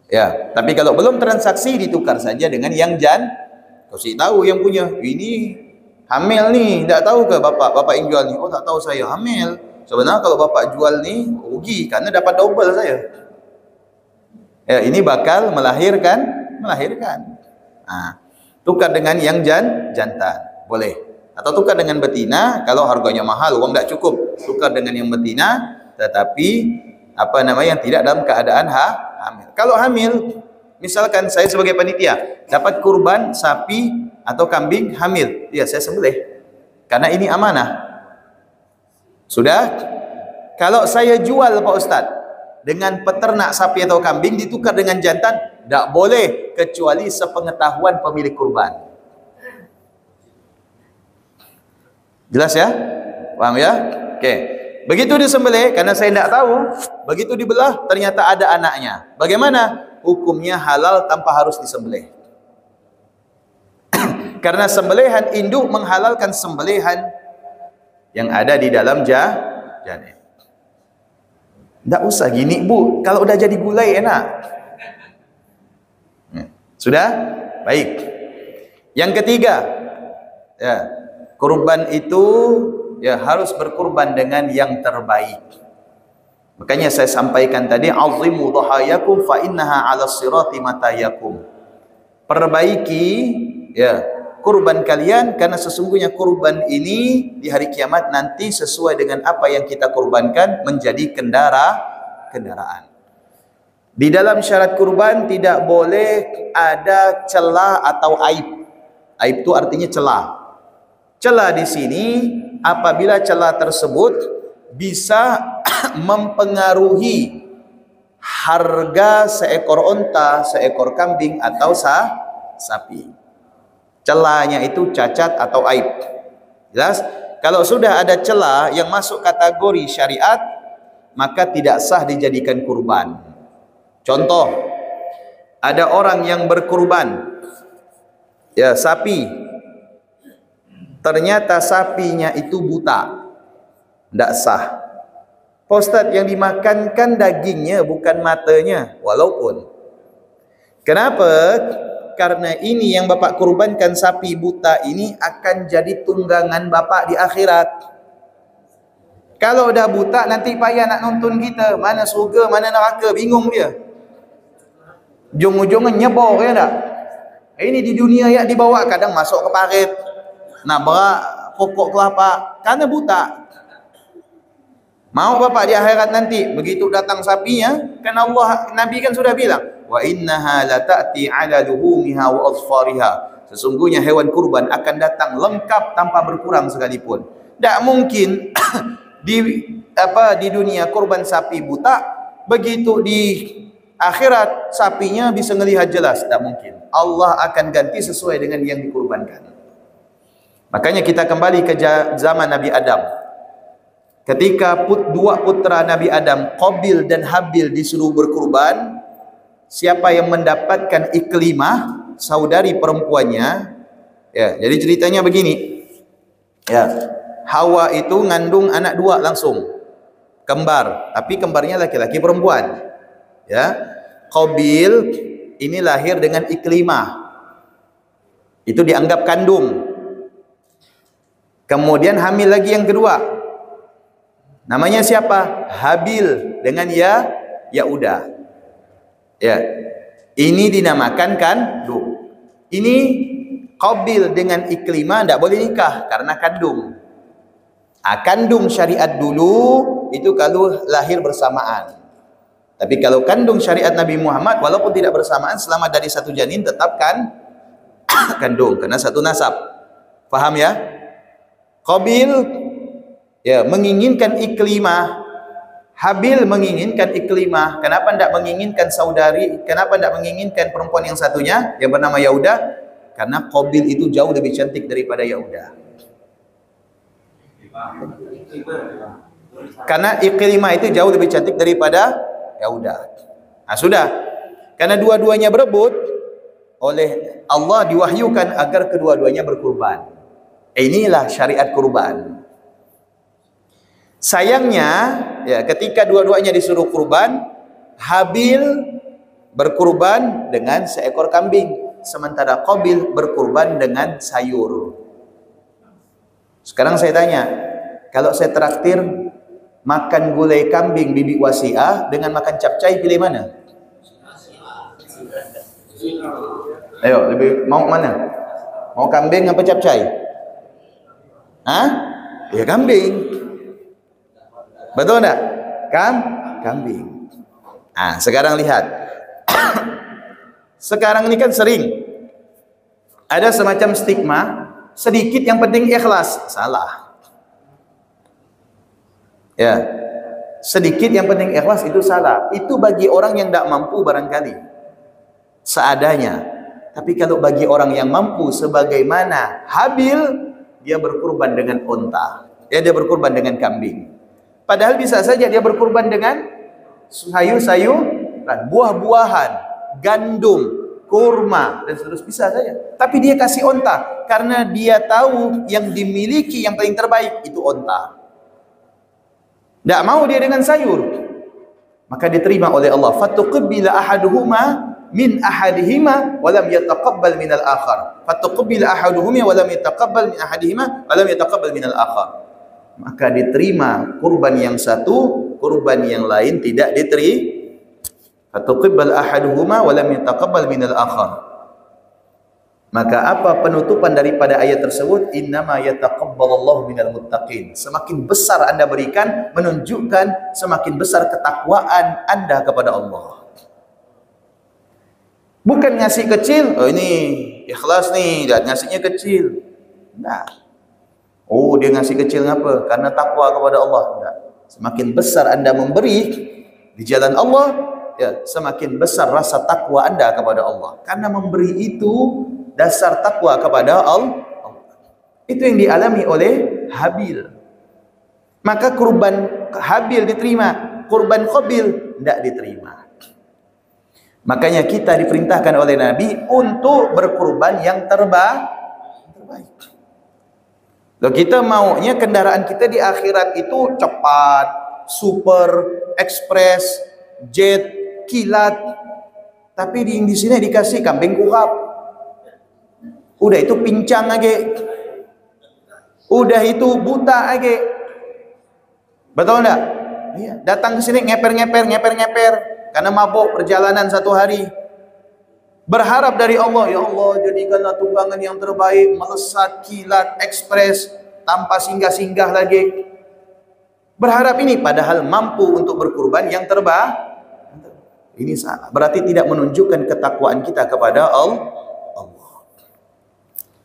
Ya, tapi kalau belum transaksi ditukar saja dengan yang kau sih tahu yang punya. Ini hamil ni, tidak tahu ke bapak yang jual ni? Oh, tak tahu saya hamil. Sebenarnya kalau bapak jual ni rugi karena dapat double saya. Ya, ini bakal melahirkan. Tukar dengan yang jantan, boleh. Atau tukar dengan betina kalau harganya mahal, uang tidak cukup. Tukar dengan yang betina, tetapi yang tidak dalam keadaan hamil. Kalau hamil, misalkan saya sebagai panitia dapat kurban sapi atau kambing hamil, ya saya sembelih karena ini amanah. Sudah. Kalau saya jual Pak Ustadz dengan peternak sapi atau kambing ditukar dengan jantan, tidak boleh kecuali sepengetahuan pemilik kurban. Jelas ya? Paham ya? Oke. Begitu disembelih, karena saya tidak tahu, begitu dibelah ternyata ada anaknya. Bagaimana? Hukumnya halal tanpa harus disembelih. Karena sembelihan induk menghalalkan sembelihan yang ada di dalam janin. Tidak usah gini Bu, kalau udah jadi gulai enak. Sudah? Baik. Yang ketiga, ya, kurban itu ya harus berkurban dengan yang terbaik. Makanya saya sampaikan tadi, azimu dhahayakum fa innaha 'ala sirati matayakum. Perbaiki ya kurban kalian, karena sesungguhnya kurban ini di hari kiamat nanti sesuai dengan apa yang kita kurbankan menjadi kendaraan. Di dalam syarat kurban tidak boleh ada celah atau aib. Aib itu artinya celah. Celah di sini apabila celah tersebut bisa mempengaruhi harga seekor unta, seekor kambing atau sapi. Celahnya itu cacat atau aib. Jelas? Kalau sudah ada celah yang masuk kategori syariat, maka tidak sah dijadikan kurban. Contoh, ada orang yang berkurban ya sapi, ternyata sapinya itu buta, tidak sah. Pak Ustadz, yang dimakankan dagingnya bukan matanya. Walaupun kenapa? Karena ini yang Bapak kurbankan, sapi buta ini akan jadi tunggangan Bapak di akhirat. Kalau udah buta nanti payah nak nonton kita, mana surga mana neraka, bingung dia. Ujung-ujungnya nyebor ya tak? Ini di dunia ya dibawa, kadang masuk ke parit, nabrak pokok kelapa karena buta. Mau Bapak di akhirat nanti begitu datang sapinya, kan Allah, Nabi kan sudah bilang, wa innaha la ta'ti 'ala luhumiha wa azfariha. Sesungguhnya hewan kurban akan datang lengkap tanpa berkurang sekalipun. Tidak mungkin di dunia kurban sapi buta, begitu di akhirat sapinya bisa melihat jelas. Tidak mungkin. Allah akan ganti sesuai dengan yang dikurbankan. Makanya kita kembali ke zaman Nabi Adam. Ketika dua putra Nabi Adam, Qabil dan Habil, disuruh berkurban, siapa yang mendapatkan Iklimah, saudari perempuannya, ya, jadi ceritanya begini, ya, Hawa itu ngandung anak dua langsung, kembar, tapi kembarnya laki-laki perempuan, ya. Qabil ini lahir dengan Iklimah, itu dianggap kandung. Kemudian hamil lagi yang kedua. Namanya siapa? Habil dengan Yaudah. Ya. Ini dinamakan kandung. Ini Qabil dengan Iklimah tidak boleh nikah karena kandung. Kandung syariat dulu itu kalau lahir bersamaan. Tapi kalau kandung syariat Nabi Muhammad walaupun tidak bersamaan, selama dari satu janin tetapkan kandung karena satu nasab. Paham ya? Qabil ya menginginkan Iklimah, Habil menginginkan Iklimah. Kenapa tidak menginginkan saudari? Kenapa tidak menginginkan perempuan yang satunya yang bernama Yaudah? Karena Qabil itu jauh lebih cantik daripada Yaudah. Karena Iklimah itu jauh lebih cantik daripada Yaudah. Nah, sudah. Karena dua-duanya berebut, oleh Allah diwahyukan agar kedua-duanya berkurban. Inilah syariat kurban. Sayangnya, ya, ketika dua-duanya disuruh kurban, Habil berkurban dengan seekor kambing, sementara Qabil berkurban dengan sayur. Sekarang saya tanya, kalau saya traktir makan gulai kambing bibi wasiah dengan makan capcay, pilih mana? Ayo, lebih mau mana? Mau kambing apa capcay? Hah? Ya kambing. Betul enggak? kambing. Sekarang lihat. Sekarang ini kan sering ada semacam stigma, sedikit yang penting ikhlas. Salah. Ya. Sedikit yang penting ikhlas itu salah. Itu bagi orang yang tidak mampu barangkali. Seadanya. Tapi kalau bagi orang yang mampu sebagaimana Habil, dia berkurban dengan unta. Ya, dia berkurban dengan kambing. Padahal bisa saja dia berkurban dengan sayur-sayuran, buah-buahan, gandum, kurma, dan seterusnya, bisa saja. Tapi dia kasih unta karena dia tahu yang dimiliki yang paling terbaik itu unta. Tidak mau dia dengan sayur, maka diterima oleh Allah. Fatuqbila ahaduhuma min ahadihima wa lam yataqabbal min al-akhar. Fatuqbila ahaduhuma wa lam yataqabbal min ahadihima wa lam yataqabbal min al-akhar. Maka diterima kurban yang satu, kurban yang lain tidak diterima. Fatuqibbal ahaduhuma wa lam yataqabbal minal akhar. Maka apa penutupan daripada ayat tersebut? Innama yataqabbalallahu minal muttaqin. Semakin besar Anda berikan, menunjukkan semakin besar ketakwaan Anda kepada Allah. Bukan ngasih kecil, oh ini ikhlas nih, dan ngasihnya kecil. Nah. Oh, dia ngasih kecil ngapa? Karena takwa kepada Allah. Nah. Semakin besar Anda memberi di jalan Allah, ya, semakin besar rasa takwa Anda kepada Allah. Karena memberi itu dasar takwa kepada Allah. Itu yang dialami oleh Habil. Maka kurban Habil diterima, kurban Qabil tidak diterima. Makanya kita diperintahkan oleh Nabi untuk berkurban yang terbaik. Loh, kita maunya kendaraan kita di akhirat itu cepat, super, ekspres, jet, kilat. Tapi di sini dikasih kambing kuhap. Udah itu pincang lagi. Udah itu buta lagi. Betul enggak? Iya. Datang ke sini ngeper-ngeper karena mabuk perjalanan satu hari. Berharap dari Allah, ya Allah jadikanlah tunggangan yang terbaik, melesat, kilat, ekspres, tanpa singgah-singgah lagi. Berharap ini padahal mampu untuk berkurban yang terbaik. Ini salah. Berarti tidak menunjukkan ketakwaan kita kepada Allah.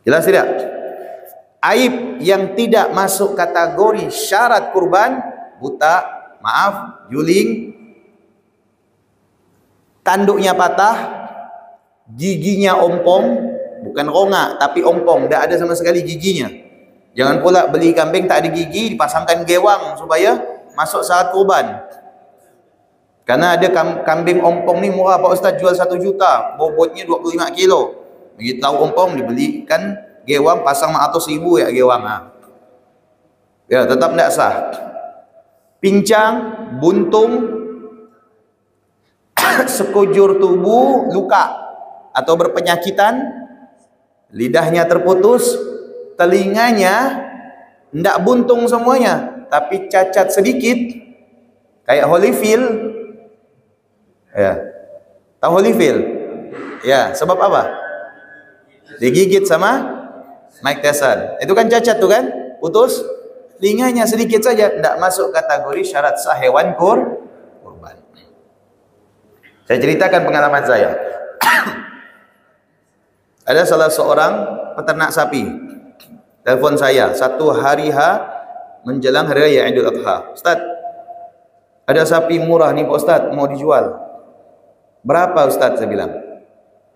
Jelas tidak? Aib yang tidak masuk kategori syarat kurban: buta, maaf, juling, tanduknya patah, giginya ompong, bukan ronga tapi ompong, tidak ada sama sekali giginya. Jangan pula beli kambing tak ada gigi, dipasangkan gewang supaya masuk saat kurban. Karena ada kambing ompong ni murah Pak Ustaz, jual 1 juta, bobotnya 25 kilo. Begitu tahu ompong, dibelikan gewang, pasang 100.000 ya gewang. Ya, tetap tidak sah. Pincang, buntung, sekujur tubuh luka atau berpenyakitan, lidahnya terputus, telinganya tidak buntung semuanya, tapi cacat sedikit, kayak Holyfield. Ya, tahu Holyfield? Ya, sebab apa? Digigit sama Mike Tyson. Itu kan cacat tuh kan, putus. Telinganya sedikit saja, tidak masuk kategori syarat sah hewan kurban. Saya ceritakan pengalaman saya. Ada salah seorang peternak sapi telepon saya satu hari menjelang hari raya Idul Adha. Ustaz, ada sapi murah nih Pak Ustaz, mau dijual. Berapa Ustaz? Saya bilang.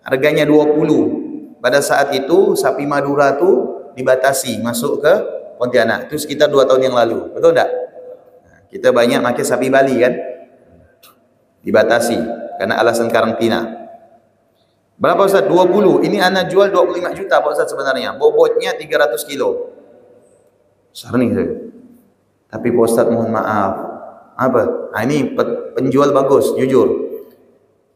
Harganya 20. Pada saat itu sapi Madura tuh dibatasi masuk ke Pontianak. Itu sekitar 2 tahun yang lalu. Betul tak? Nah, kita banyak pakai sapi Bali kan? Dibatasi karena alasan karantina. Berapa Ustaz? 20. Ini anak jual 25 juta Pak Ustaz sebenarnya. Bobotnya 300 kilo. Besar nih saya. Tapi Pak Ustaz mohon maaf. Apa? Nah, ini penjual bagus, jujur.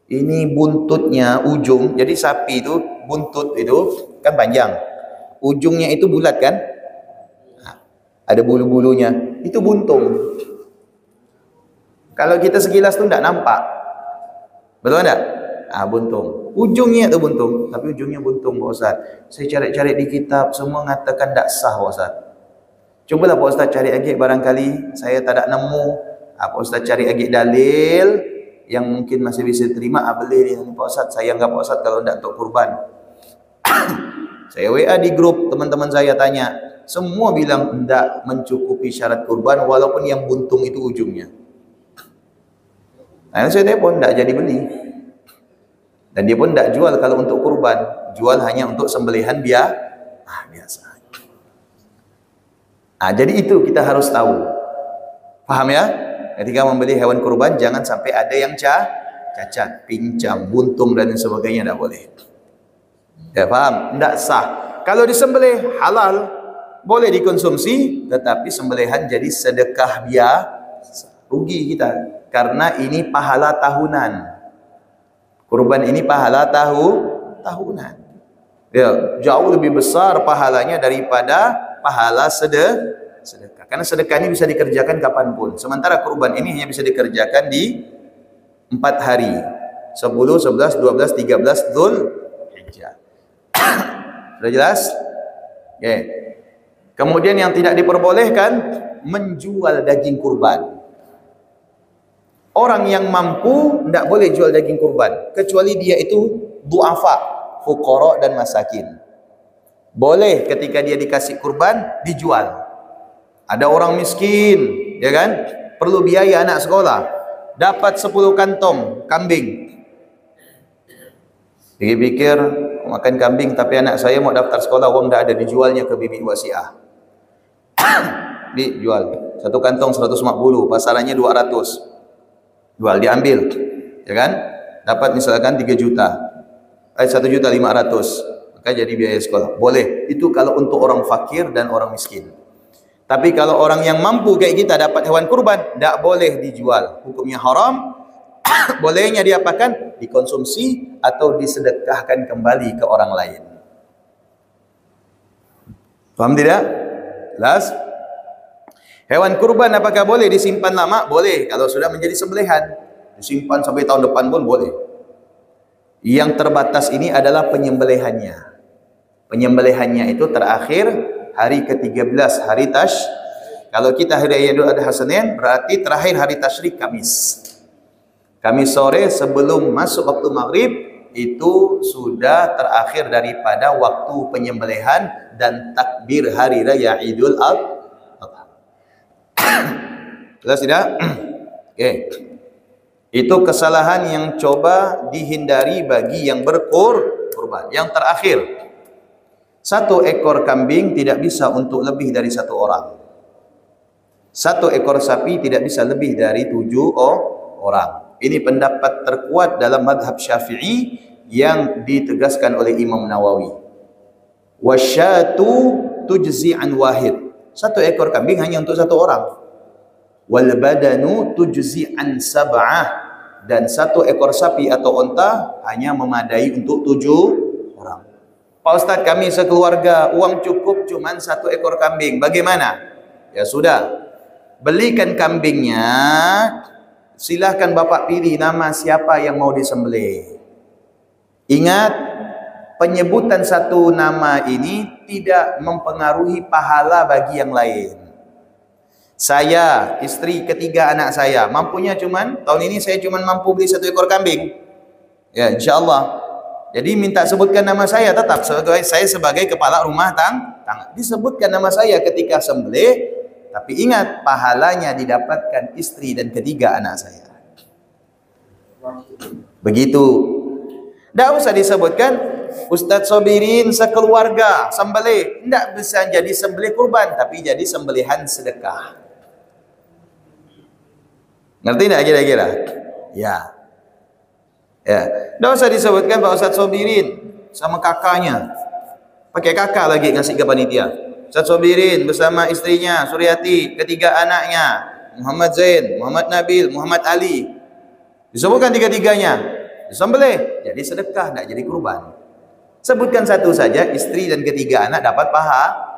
Ini buntutnya ujung. Jadi sapi itu buntut itu kan panjang. Ujungnya itu bulat kan? Nah, ada bulu-bulunya. Itu buntung. Kalau kita sekilas tuh tidak nampak. Betul enggak? Buntung. Ujungnya itu buntung, tapi ujungnya buntung Pak Ustaz. Saya cari-cari di kitab, semua mengatakan tidak sah Pak Ustaz. Cobalah Pak Ustaz cari lagi, barangkali saya tak ada nemu Pak Ustaz cari lagi dalil yang mungkin masih bisa diterima. Beli ni Pak Ustaz, saya enggak Pak Ustaz kalau tidak untuk kurban. Saya WA di grup teman-teman saya tanya, semua bilang tidak mencukupi syarat kurban walaupun yang buntung itu ujungnya. Nah, saya telepon tidak jadi beli. Dan dia pun tidak jual kalau untuk kurban, jual hanya untuk sembelihan biasa. Jadi itu kita harus tahu. Paham ya? Ketika membeli hewan kurban jangan sampai ada yang cacat, pincang, buntung dan sebagainya, tidak boleh. Ya paham? Tidak sah. Kalau disembelih halal, boleh dikonsumsi, tetapi sembelihan jadi sedekah biasa. Rugi kita karena ini pahala tahunan. Kurban ini pahala tahunan. Ya, jauh lebih besar pahalanya daripada pahala sedekah. Karena sedekah ini bisa dikerjakan kapanpun. Sementara kurban ini hanya bisa dikerjakan di 4 hari. 10, 11, 12, 13 Dzulhijjah. Sudah jelas? Oke. Kemudian yang tidak diperbolehkan menjual daging kurban. Orang yang mampu tidak boleh jual daging kurban kecuali dia itu du'afa, fuqara dan masakin. Boleh ketika dia dikasih kurban dijual. Ada orang miskin, ya kan? Perlu biaya anak sekolah. Dapat 10 kantong kambing. Pikir-pikir makan kambing tapi anak saya mau daftar sekolah, uang tidak ada, dijualnya ke bibi wasiah. Dijual. 1 kantong 150, pasarannya 200. Jual, diambil, ya kan? Dapat misalkan 3 juta, 1.500.000, maka jadi biaya sekolah. Boleh. Itu kalau untuk orang fakir dan orang miskin. Tapi kalau orang yang mampu kayak kita dapat hewan kurban, tidak boleh dijual. Hukumnya haram. Bolehnya diapakan? Dikonsumsi atau disedekahkan kembali ke orang lain. Paham tidak? Jelas? Hewan kurban apakah boleh disimpan lama? Boleh, kalau sudah menjadi sembelihan. Disimpan sampai tahun depan pun boleh. Yang terbatas ini adalah penyembelihannya. Penyembelihannya itu terakhir hari ke-13, hari Kalau kita hari Idul Adha Senin, berarti terakhir hari Tasyrik Kamis. Kamis sore sebelum masuk waktu maghrib, itu sudah terakhir daripada waktu penyembelihan dan takbir hari raya Idul Adha. Jelas tidak? Oke. Itu kesalahan yang coba dihindari bagi yang berkurban. Yang terakhir, 1 ekor kambing tidak bisa untuk lebih dari 1 orang. 1 ekor sapi tidak bisa lebih dari 7 orang. Ini pendapat terkuat dalam madhab Syafi'i yang ditegaskan oleh Imam Nawawi. Wasyatu tujzi an wahid. 1 ekor kambing hanya untuk 1 orang. Wal badanu tujzi an sab'ah, dan 1 ekor sapi atau unta hanya memadai untuk 7 orang. Pak Ustaz, kami sekeluarga uang cukup cuman 1 ekor kambing, bagaimana? Ya sudah, belikan kambingnya, silahkan Bapak pilih nama siapa yang mau disembelih. Ingat, penyebutan 1 nama ini tidak mempengaruhi pahala bagi yang lain. Saya, istri, ketiga anak saya, mampunya cuman, tahun ini saya cuman mampu beli 1 ekor kambing. Ya, insyaAllah. Jadi minta sebutkan nama saya tetap, saya sebagai kepala rumah tangga. Disebutkan nama saya ketika sembelih, tapi ingat, pahalanya didapatkan istri dan ketiga anak saya. Begitu. Tidak usah disebutkan, Ustadz Sobirin sekeluarga sembelih. Tidak bisa jadi sembelih kurban, tapi jadi sembelihan sedekah. Ngerti tidak kira-kira? Ya. Ya. Tidak usah disebutkan Pak Ustadz Sobirin sama kakaknya. Pakai kakak lagi ngasih ke panitia. Ustadz Sobirin bersama istrinya Suryati, ketiga anaknya Muhammad Zain, Muhammad Nabil, Muhammad Ali. Disebutkan 3-tiganya. Disembelih, jadi sedekah, tidak jadi kurban. Sebutkan 1 saja, istri dan ketiga anak dapat pahala.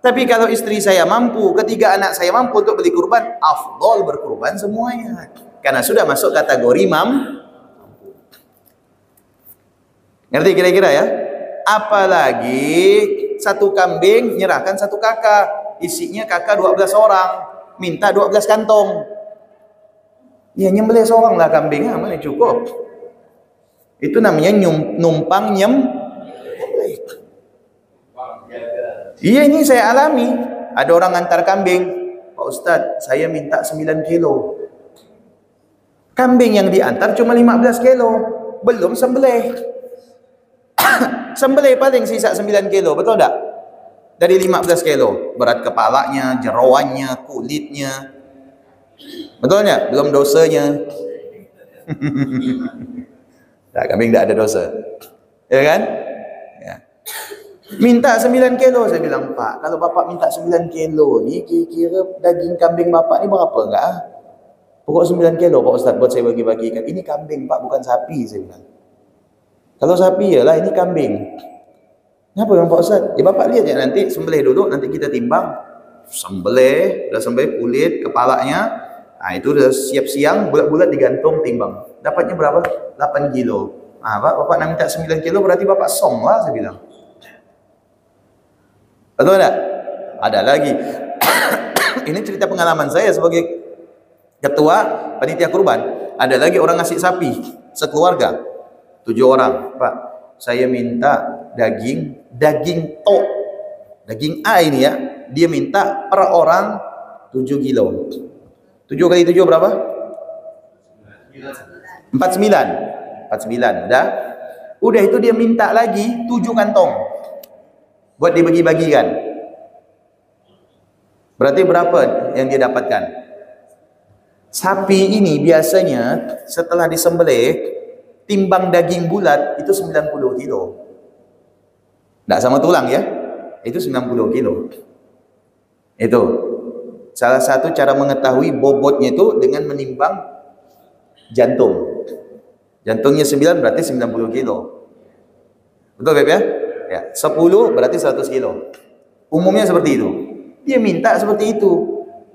Tapi kalau istri saya mampu, ketiga anak saya mampu untuk beli kurban, afdol berkurban semuanya. Karena sudah masuk kategori mampu. Ngerti kira-kira ya? Apalagi 1 kambing nyerahkan 1 kakak. Isinya kakak 12 orang. Minta 12 kantong. Ya nyembelih seorang lah kambing, mana cukup. Itu namanya numpang nyembelih. Iya, ini saya alami. Ada orang antar kambing, Pak Ustadz, saya minta 9 kilo. Kambing yang diantar cuma 15 kilo, belum sembelih. Sembelih paling sisa 9 kilo, betul tak? Dari 15 kilo, berat kepalanya, jeroannya, kulitnya. Betul tak? Belum dosanya. Nah, kambing tidak ada dosa. Ya kan? Ya. Minta 9 kilo, saya bilang, Pak, kalau Bapak minta 9 kilo ni, kira-kira daging kambing Bapak ni berapa enggak? Pokok 9 kilo Pak Ustaz, buat saya bagi-bagikan. Ini kambing Pak, bukan sapi, saya bilang. Kalau sapi ya lah, ini kambing. Kenapa yang Pak Ustaz? Ya Bapak lihat ya, nanti sembelih dulu, nanti kita timbang. Sembelih, dah sembelih kulit, kepalanya. Nah itu udah siap-siang, bulat-bulat digantung, timbang. Dapatnya berapa? 8 kilo. Nah Bapak nak minta 9 kilo, berarti Bapak song lah, saya bilang. Betul tak? Ada lagi. Ini cerita pengalaman saya sebagai ketua panitia kurban. Ada lagi orang ngasih sapi sekeluarga 7 orang. Pak, saya minta daging tok, daging A ini ya. Dia minta per orang 7 kilo. 7 kali 7 berapa? 49. Udah itu dia minta lagi 7 kantong buat dibagi-bagikan. Berarti berapa yang dia dapatkan? Sapi ini biasanya setelah disembelih, timbang daging bulat itu 90 kilo. Tidak sama tulang ya. Itu 90 kilo. Itu salah satu cara mengetahui bobotnya itu dengan menimbang jantung. Jantungnya 9 berarti 90 kilo. Betul Beb ya? Ya, 10 berarti 100 kilo. Umumnya seperti itu. Dia minta seperti itu.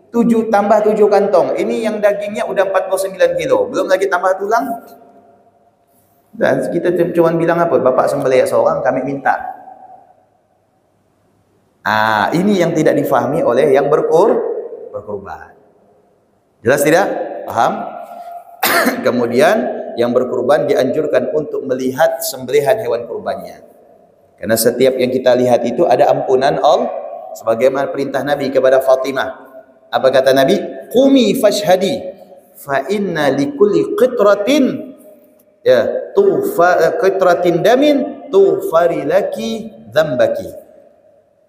7 tambah 7 kantong. Ini yang dagingnya udah 49 kilo. Belum lagi tambah tulang. Dan kita cuma bilang apa? Bapak sembelih seorang, kami minta. Ini yang tidak difahami oleh yang berkurban. Jelas tidak? Paham? Kemudian yang berkurban dianjurkan untuk melihat sembelihan hewan kurbannya. Karena setiap yang kita lihat itu ada ampunan Allah, sebagaimana perintah Nabi kepada Fatimah. Apa kata Nabi? Qumi fashhadi fa inna likulli qitratin qitratin damin tufari laki dzambaki.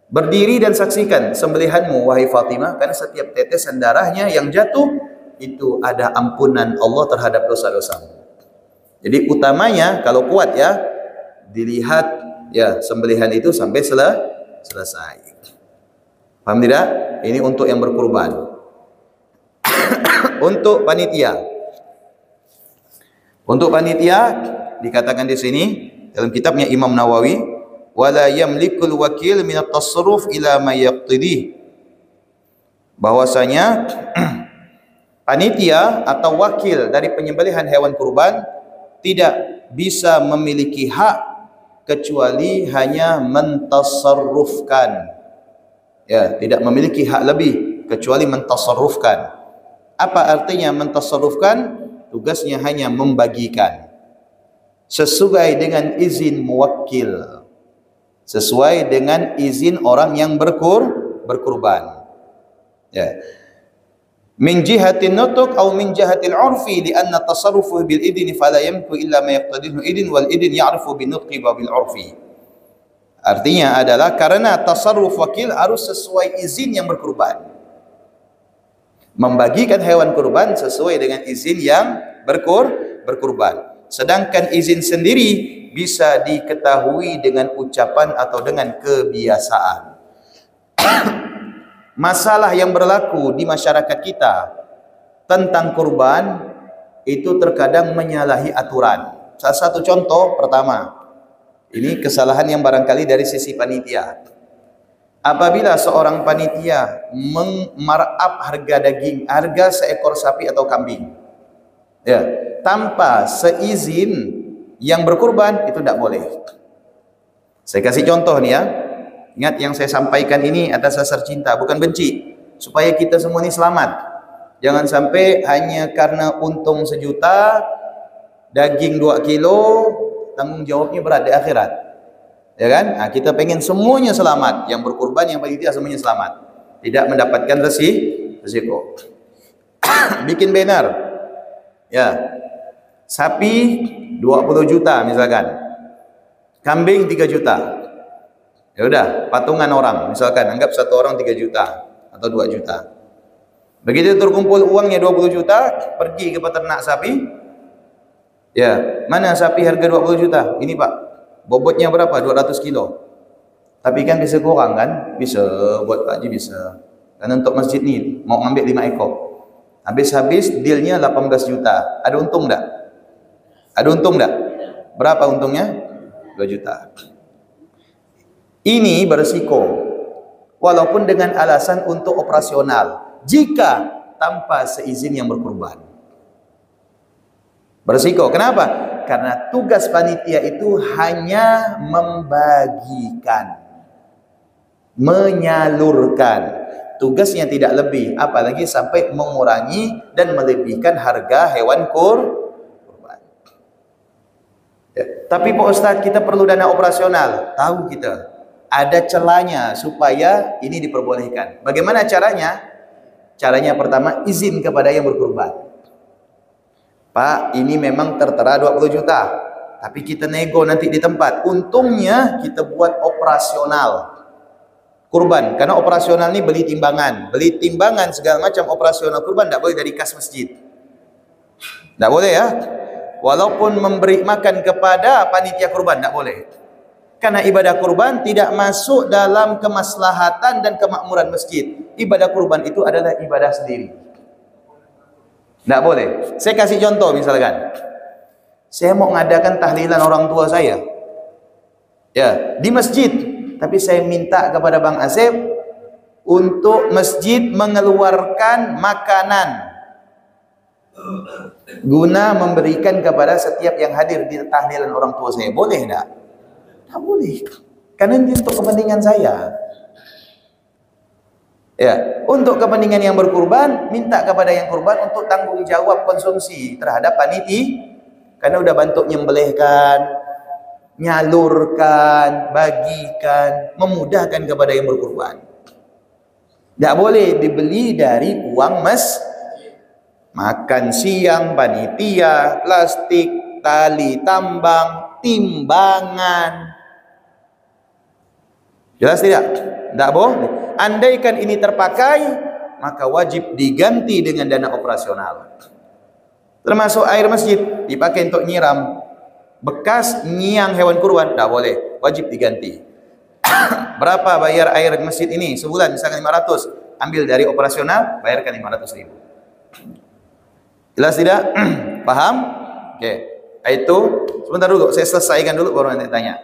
Berdiri dan saksikan sembelihanmu wahai Fatimah, karena setiap tetesan darahnya yang jatuh itu ada ampunan Allah terhadap dosa-dosamu. Jadi utamanya kalau kuat ya, dilihat ya sembelihan itu sampai selesai. Paham tidak? Ini untuk yang berkurban. Untuk panitia. Untuk panitia dikatakan di sini dalam kitabnya Imam Nawawi, wala yamlikul wakil min at-tasarruf ila ma yaqtidi. Bahwasanya panitia atau wakil dari penyembelihan hewan kurban tidak bisa memiliki hak kecuali hanya mentasarrufkan. Ya, tidak memiliki hak lebih kecuali mentasarrufkan. Apa artinya mentasarrufkan? Tugasnya hanya membagikan sesuai dengan izin muwakkil, sesuai dengan izin orang yang berkurban. Ya. Min jihatin nutuk atau min jihatil urfi lianna tasarrufu bil idni fala yamku illa ma yaqtadihu idin wal idin ya'rifu bin nutqi wa bil urfi. Artinya adalah karena tasarruf wakil harus sesuai izin yang berkurban. Membagikan hewan kurban sesuai dengan izin yang berkurban. Sedangkan izin sendiri bisa diketahui dengan ucapan atau dengan kebiasaan. Masalah yang berlaku di masyarakat kita tentang kurban itu terkadang menyalahi aturan. Salah satu contoh pertama, ini kesalahan yang barangkali dari sisi panitia. Apabila seorang panitia markup harga daging, harga seekor sapi atau kambing, ya, tanpa seizin yang berkurban, itu tidak boleh. Saya kasih contoh nih ya. Ingat yang saya sampaikan ini atas dasar cinta, bukan benci, supaya kita semua ini selamat. Jangan sampai hanya karena untung 1 juta, daging 2 kilo, tanggung jawabnya berat di akhirat. Ya kan? Nah, kita pengen semuanya selamat, yang berkurban, yang panitia semuanya selamat, tidak mendapatkan resiko. Bikin banner, ya, sapi 20 juta misalkan, kambing 3 juta. Ya udah, patungan orang, misalkan anggap 1 orang 3 juta atau 2 juta. Begitu terkumpul uangnya 20 juta, pergi ke peternak sapi. Ya, mana sapi harga 20 juta? Ini Pak, bobotnya berapa? 200 kilo. Tapi kan bisa kurang kan? Bisa, buat Pak Haji bisa. Dan untuk masjid ni mau ambil 5 ekor. Habis dealnya 18 juta. Ada untung tak? Ada untung tak? Berapa untungnya? 2 juta. Ini berisiko. Walaupun dengan alasan untuk operasional. Jika tanpa seizin yang berkurban. Berisiko. Kenapa? Karena tugas panitia itu hanya membagikan, menyalurkan. Tugasnya tidak lebih, apalagi sampai mengurangi dan melebihkan harga hewan kurban. Ya. Tapi Pak Ustadz, kita perlu dana operasional. Tahu kita, ada celahnya supaya ini diperbolehkan. Bagaimana caranya? Caranya pertama, izin kepada yang berkurban. Pak, ini memang tertera 20 juta, tapi kita nego nanti di tempat. Untungnya kita buat operasional kurban, karena operasional ini beli timbangan segala macam operasional kurban tidak boleh dari kas masjid, tidak boleh ya. Walaupun memberi makan kepada panitia kurban tidak boleh, karena ibadah kurban tidak masuk dalam kemaslahatan dan kemakmuran masjid. Ibadah kurban itu adalah ibadah sendiri, tidak boleh. Saya kasih contoh, misalkan saya mau mengadakan tahlilan orang tua saya, ya, di masjid. Tapi saya minta kepada Bang Asep untuk masjid mengeluarkan makanan guna memberikan kepada setiap yang hadir di tahlilan orang tua saya. Boleh tak? Tak boleh. Karena ini untuk kepentingan saya. Ya, untuk kepentingan yang berkurban, minta kepada yang kurban untuk tanggung jawab konsumsi terhadap panitia. Karena udah bantu nyembelihkan, nyalurkan, bagikan, memudahkan kepada yang berkurban. Tak boleh dibeli dari uang makan siang panitia, plastik, tali tambang, timbangan. Jelas tidak? Tak boleh. Andaikan ini terpakai, maka wajib diganti dengan dana operasional. Termasuk air masjid dipakai untuk nyiram. Bekas nyiang hewan kurban tak boleh, wajib diganti. Berapa bayar air masjid ini sebulan? Misalkan 500, ambil dari operasional, bayarkan 500.000. Jelas tidak? Paham? Oke. Itu sebentar dulu, saya selesaikan dulu baru nanti tanya.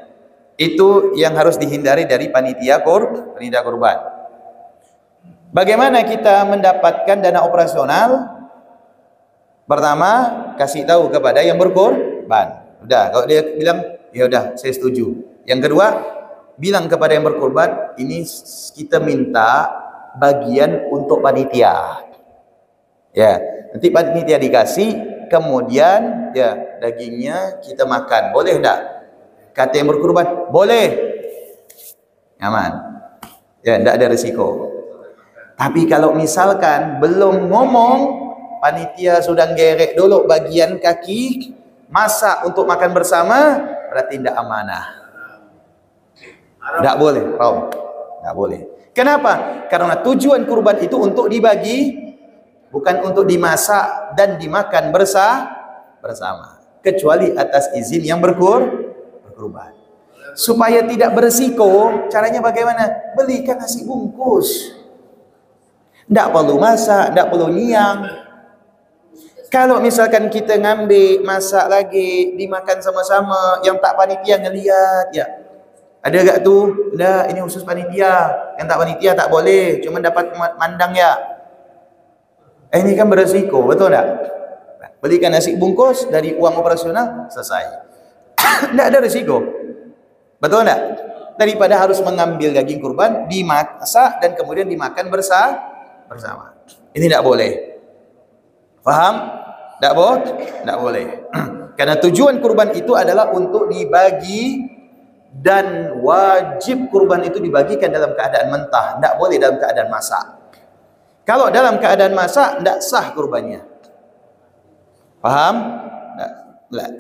Itu yang harus dihindari dari panitia kurban. Bagaimana kita mendapatkan dana operasional? Pertama, kasih tahu kepada yang berkurban. Udah, kalau dia bilang, ya udah, saya setuju. Yang kedua, bilang kepada yang berkurban, ini kita minta bagian untuk panitia. Ya, nanti panitia dikasih, kemudian ya dagingnya kita makan. Boleh enggak? Kata yang berkurban, boleh. Aman. Ya, enggak ada risiko. Tapi kalau misalkan belum ngomong, panitia sudah gerek dulu bagian kaki, masak untuk makan bersama, berarti tidak amanah. Tidak boleh, Rom. Tidak boleh. Kenapa? Karena tujuan kurban itu untuk dibagi, bukan untuk dimasak dan dimakan bersama. Kecuali atas izin yang berkurban. Supaya tidak berisiko, caranya bagaimana? Belikan nasi bungkus. Tidak perlu masak, tidak perlu nyiang. Kalau misalkan kita ngambil, masak lagi, dimakan sama-sama, yang tak panitia ngelihat, ya. Ada gak tu? Dah, ini khusus panitia. Yang tak panitia tak boleh, cuma dapat mandang ya. Ini kan beresiko, betul tak? Belikan nasi bungkus dari uang operasional, selesai. Tidak ada risiko. Betul tak? Daripada harus mengambil daging kurban, dimasak dan kemudian dimakan bersama. Ini tidak boleh. Faham? Tak boleh. Karena tujuan kurban itu adalah untuk dibagi, dan wajib kurban itu dibagikan dalam keadaan mentah, tak boleh dalam keadaan masak. Kalau dalam keadaan masak, tak sah kurbannya. Faham?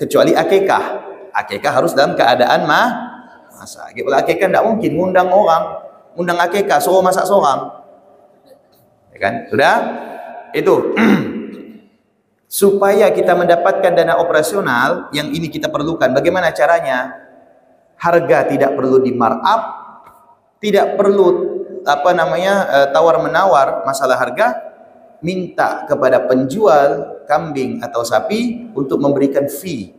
Kecuali akikah. Akikah harus dalam keadaan masak. Kalau akikah tak mungkin ngundang orang, ngundang akikah suruh masak seorang. Ya kan? Sudah? Itu. Supaya kita mendapatkan dana operasional yang ini kita perlukan. Bagaimana caranya? Harga tidak perlu di markup, tidak perlu tawar menawar masalah harga. Minta kepada penjual kambing atau sapi untuk memberikan fee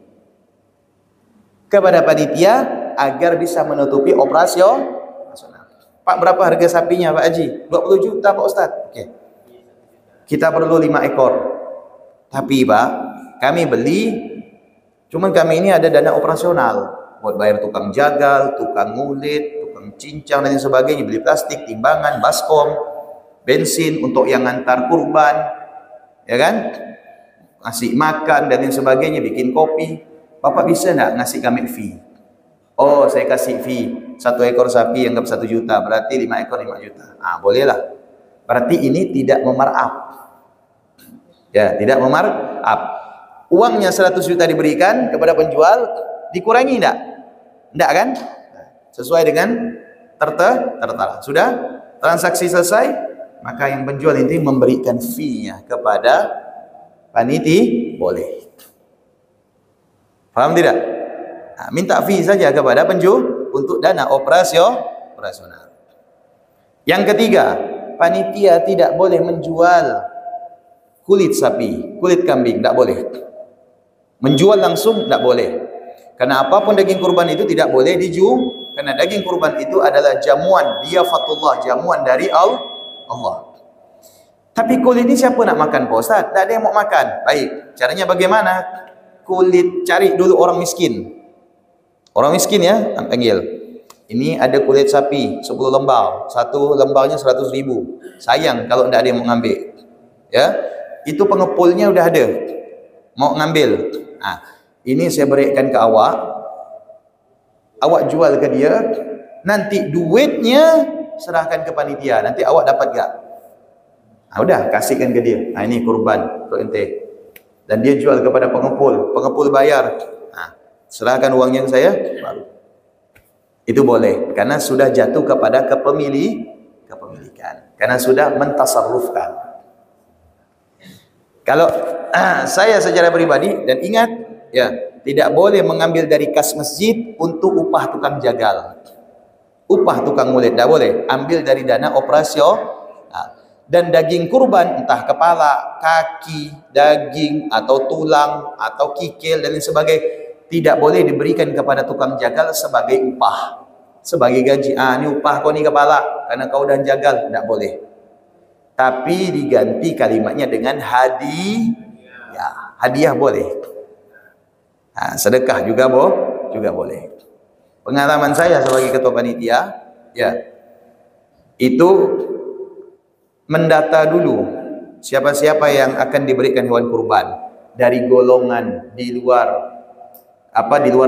kepada panitia agar bisa menutupi operasional. Pak, berapa harga sapinya Pak Haji? 20 juta Pak Ustaz. Oke. Kita perlu 5 ekor. Tapi Pak, kami beli, cuman kami ini ada dana operasional buat bayar tukang jagal, tukang ngulit, tukang cincang dan sebagainya, beli plastik, timbangan, baskom, bensin untuk yang ngantar kurban, ya kan? Ngasih makan dan sebagainya, bikin kopi. Bapak bisa enggak ngasih kami fee? Oh, saya kasih fee 1 ekor sapi anggap 1 juta, berarti 5 ekor 5 juta. Ah, bolehlah. Berarti ini tidak memarkup. Ya, tidak memarkup. Uangnya 100 juta diberikan kepada penjual, dikurangi enggak? Enggak kan? Sesuai dengan tertera. Sudah? Transaksi selesai, maka yang penjual ini memberikan fee-nya kepada panitia, boleh. Paham tidak? Nah, minta fee saja kepada penjual untuk dana operasional. Yang ketiga, panitia tidak boleh menjual kulit sapi, kulit kambing, tidak boleh. Menjual langsung tidak boleh. Karena apapun daging kurban itu tidak boleh dijual. Karena daging kurban itu adalah jamuan, diafatullah, jamuan dari Allah. Tapi kulit ini siapa nak makan Pak Ustaz? Tak ada yang mau makan. Baik, caranya bagaimana? Kulit, cari dulu orang miskin. Orang miskin ya, panggil. Ini ada kulit sapi 10 lembar. Satu lembarnya 100 ribu. Sayang kalau tidak ada yang mau ngambil. Ya, itu pengepulnya udah ada. Mau ngambil. Nah, ini saya berikan ke awak. Awak jual ke dia. Nanti duitnya serahkan ke panitia. Nanti awak dapat gak? Nah, udah kasihkan ke dia. Nah, ini kurban untuk ente. Dan dia jual kepada pengepul. Pengepul bayar. Nah, serahkan uangnya ke saya, baru. Itu boleh. Karena sudah jatuh kepada kepemilikan. Karena sudah mentasarrufkan. Kalau saya secara pribadi, dan ingat, ya, tidak boleh mengambil dari kas masjid untuk upah tukang jagal. Upah tukang ngulit, tidak boleh. Ambil dari dana operasional. Dan daging kurban, entah kepala, kaki, daging, atau tulang, atau kikil, dan lain sebagainya, tidak boleh diberikan kepada tukang jagal sebagai upah. Sebagai gaji. Ini upah kau ni kepala, karena kau dan jagal. Tidak boleh. Tapi diganti kalimatnya dengan hadiah. Hadiah boleh. Sedekah juga boleh. Pengalaman saya sebagai ketua panitia, ya, itu mendata dulu siapa-siapa yang akan diberikan hewan kurban dari golongan di luar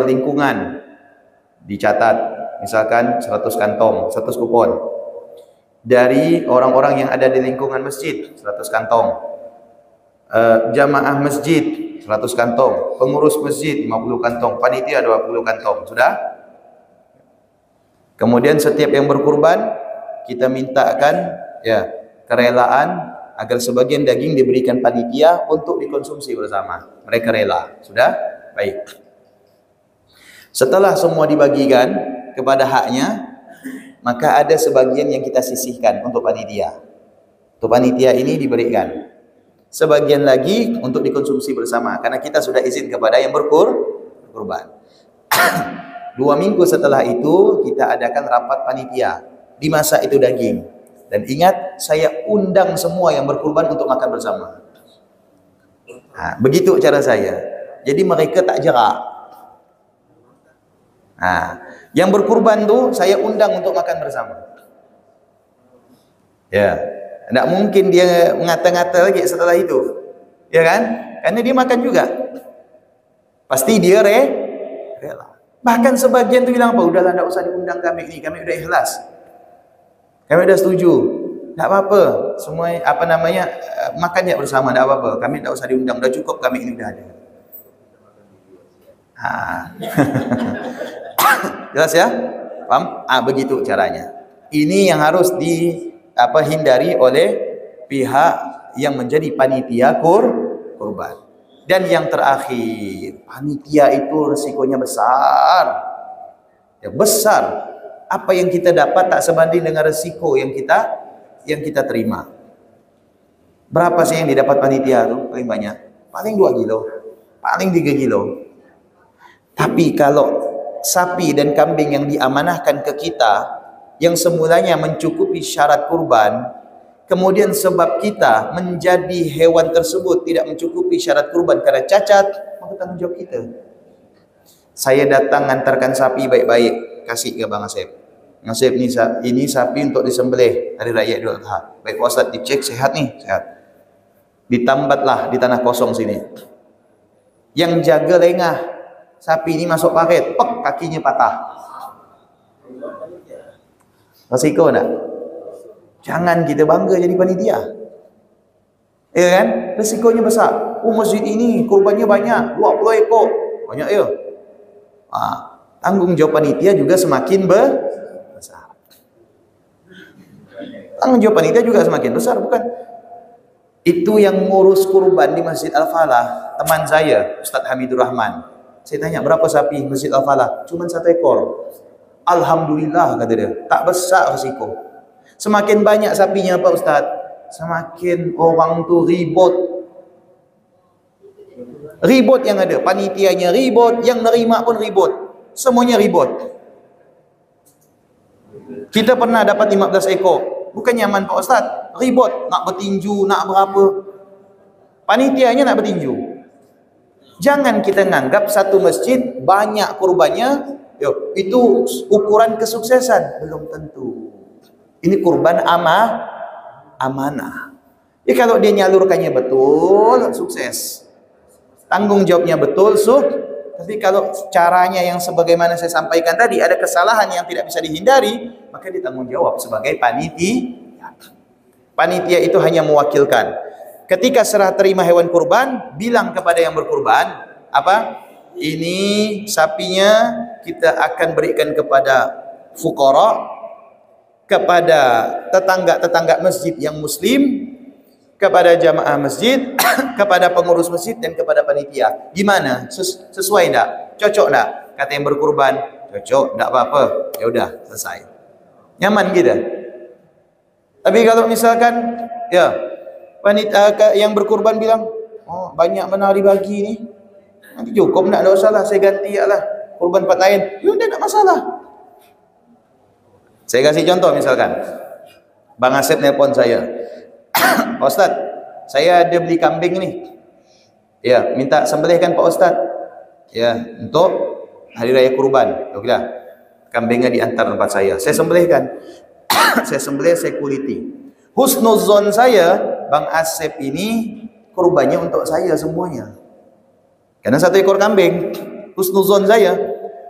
lingkungan, dicatat misalkan 100 kantong, 100 kupon. Dari orang-orang yang ada di lingkungan masjid 100 kantong, jamaah masjid 100 kantong, pengurus masjid 50 kantong, panitia 20 kantong. Sudah? Kemudian setiap yang berkurban kita mintakan, ya, kerelaan agar sebagian daging diberikan panitia untuk dikonsumsi bersama. Mereka rela. Sudah? Baik. Setelah semua dibagikan kepada haknya, maka ada sebagian yang kita sisihkan untuk panitia. Untuk panitia ini diberikan. Sebagian lagi untuk dikonsumsi bersama, karena kita sudah izin kepada yang berkurban. 2 minggu setelah itu kita adakan rapat panitia. Dimasak itu daging. Dan ingat, saya undang semua yang berkurban untuk makan bersama. Begitu cara saya. Jadi mereka tak jerak. Yang berkurban tu saya undang untuk makan bersama. Ya, tidak mungkin dia ngata-ngata lagi setelah itu. Ya kan? Karena dia makan juga. Pasti dia rela. Bahkan sebagian tu bilang apa? Udahlah, tak usah diundang kami ni. Kami udah ikhlas. Kami udah setuju. Tak apa-apa. Semua makan je bersama, tak apa-apa. Kami tak usah diundang. Dah cukup kami ini dah ada. Jelas ya? Faham? Begitu caranya. Ini yang harus hindari oleh pihak yang menjadi panitia kurban. Dan yang terakhir, panitia itu resikonya besar. Ya, besar. Apa yang kita dapat tak sebanding dengan resiko yang kita terima. Berapa sih yang didapat panitia tu? Paling banyak. Paling 2 kilo. Paling 3 kilo. Tapi kalau sapi dan kambing yang diamanahkan ke kita, yang semulanya mencukupi syarat kurban, kemudian sebab kita menjadi hewan tersebut tidak mencukupi syarat kurban karena cacat, maka tanggung jawab kita. Saya datang antarkan sapi baik-baik, kasih ke Bang Asep. Bang Asep, ini sapi untuk disembelih hari raya Idul Adha. Baik Pak Ustaz, dicek sehat nih, sehat. Ditambatlah di tanah kosong sini. Yang jaga lengah, sapi ini masuk paket, pek, kakinya patah. Resiko tak? Jangan kita bangga jadi panitia. Ya kan? Resikonya besar. Masjid ini kurbannya banyak, 20 ekor. Banyak ya? Tanggung jawab panitia juga semakin besar. Tanggung jawab panitia juga semakin besar, bukan? Itu yang ngurus kurban di Masjid Al-Falah, teman saya, Ustaz Hamidur Rahman. Saya tanya, berapa sapi Masjid Al-Falah? Cuma 1 ekor. Alhamdulillah, kata dia. Tak besar risiko. Semakin banyak sapinya Pak Ustaz, semakin orang tu ribut. Ribut yang ada. Panitianya ribut, yang nerima pun ribut. Semuanya ribut. Kita pernah dapat 15 ekor. Bukan nyaman Pak Ustaz. Ribut. Nak bertinju, nak berapa. Panitianya nak bertinju. Jangan kita nganggap satu masjid banyak kurbannya, itu ukuran kesuksesan. Belum tentu. Ini kurban amanah. Ya, kalau dia nyalurkannya betul, sukses. Tanggung jawabnya betul, tapi kalau caranya yang sebagaimana saya sampaikan tadi, ada kesalahan yang tidak bisa dihindari, maka ditanggung jawab sebagai panitia. Panitia itu hanya mewakilkan. Ketika serah terima hewan kurban, bilang kepada yang berkurban, apa? Ini sapinya kita akan berikan kepada fuqara, kepada tetangga-tetangga masjid yang muslim, kepada jamaah masjid, kepada pengurus masjid, dan kepada panitia. Gimana? Sesuai enggak? Cocok enggak? Kata yang berkurban, cocok, enggak apa-apa. Ya udah, selesai. Nyaman gitu. Tapi kalau misalkan ya panitia yang berkurban bilang, "Oh, banyak benar dibagi ni. Nanti cukup enggak, ada masalah, saya ganti lah kurban tempat lain." Ya udah, enggak masalah. Saya kasih contoh misalkan. Bang Asep nelpon saya. Pak Ustaz, saya ada beli kambing nih. Ya, minta sembelihkan Pak Ustaz. Ya, untuk hari raya kurban. Okeylah. Kambingnya diantar tempat saya. Saya sembelihkan. Saya sembelih, saya kuliti. Husnuzon saya, Bang Asep ini kurbannya untuk saya semuanya. Karena 1 ekor kambing. Husnuzon saya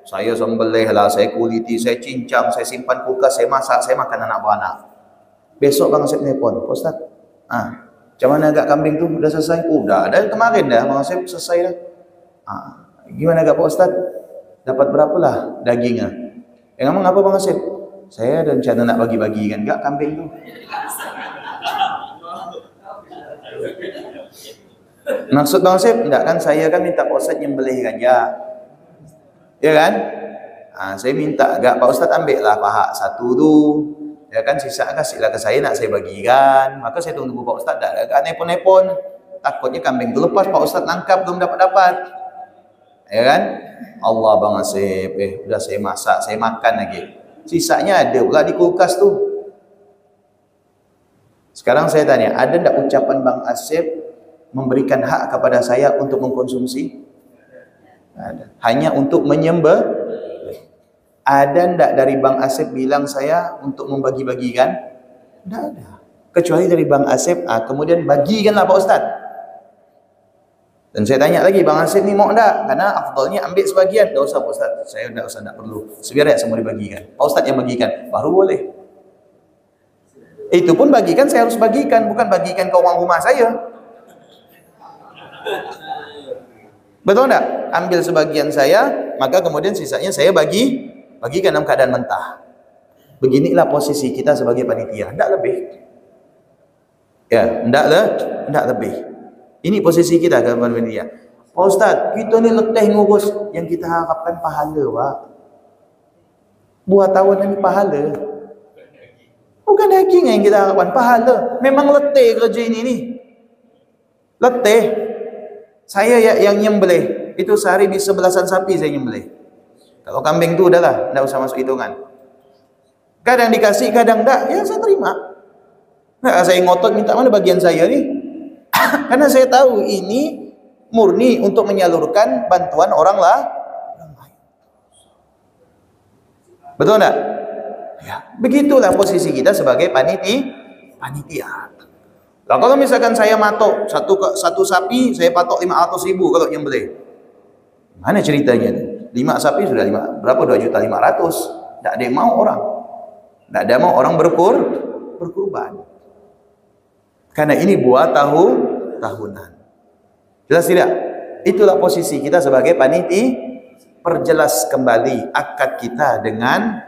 sembelih lah, saya kuliti, saya cincang, saya simpan kulkas, saya masak, saya makan anak beranak. Besok Bang Asep nelpon, Pak Ustaz, macam mana agak kambing tu? Udah selesai? Udah, dari kemarin dah Bang Asep selesai dah. Gimana agak Pak Ustaz? Dapat berapalah dagingnya? Ngomong apa Bang Asep? Saya ada rencana nak bagi-bagi kan enggak kambing tu. Maksud Bang Asep, enggak kan saya kan minta Pak Ustaz nyembelihkan ya. Ya kan? Saya minta agak Pak Ustaz ambil lah paha 1 tu. Ya kan, sisa kasihlah ke saya, nak saya bagikan. Maka saya tunggu Pak Ustaz dah agak nepon-nepon. Takutnya kambing tu lepas Pak Ustaz tangkap belum dapat-dapat. Ya kan? Allah Bang Asep, udah saya masak, saya makan lagi. Sisanya ada pula di kulkas tu. Sekarang saya tanya, ada enggak ucapan Bang Asep memberikan hak kepada saya untuk mengkonsumsi? Ada. Hanya untuk menyembah. Ada enggak dari Bang Asep bilang saya untuk membagi-bagikan? Enggak ada. Kecuali dari Bang Asep, kemudian bagikanlah Pak Ustaz. Dan saya tanya lagi, Bang Hasim ni mau enggak? Karena afdalnya ambil sebagian. Tak usah Pak Ustaz, saya enggak usah, enggak perlu. Sebiar ya semua dibagikan. Pak Ustaz yang bagikan, baru boleh. Itu pun bagikan, saya harus bagikan, bukan bagikan ke orang rumah saya. Betul enggak? Ambil sebagian saya, maka kemudian sisanya saya bagikan dalam keadaan mentah. Beginilah posisi kita sebagai panitia, enggak lebih. Ya, enggak lebih. Ini posisi kita kepada panitia. Pak Ustaz, kita ni letih ngurus, yang kita harapkan pahala, Pak. Buat tahunan ni pahala. Bukan daging yang kita harapkan, pahala. Memang letih kerja ini ni. Letih. Saya yang nyembelih, itu sehari bisa belasan sapi saya nyembelih. Kalau kambing tu udahlah, enggak usah masuk hitungan. Kadang dikasih, kadang enggak, ya saya terima. Nah, saya ngotot minta mana bagian saya ni. Karena saya tahu ini murni untuk menyalurkan bantuan orang lain. Betul enggak? Ya, begitulah posisi kita sebagai panitia. Nah, kalau misalkan saya matok satu sapi, saya patok 500.000 kalau nyembelih. Mana ceritanya? 5 sapi sudah berapa? 2.500.000. Enggak ada yang mau orang. Enggak ada yang mau orang berkurban. Karena ini buat tahunan. Jelas tidak? Itulah posisi kita sebagai panitia. Perjelas kembali akad kita dengan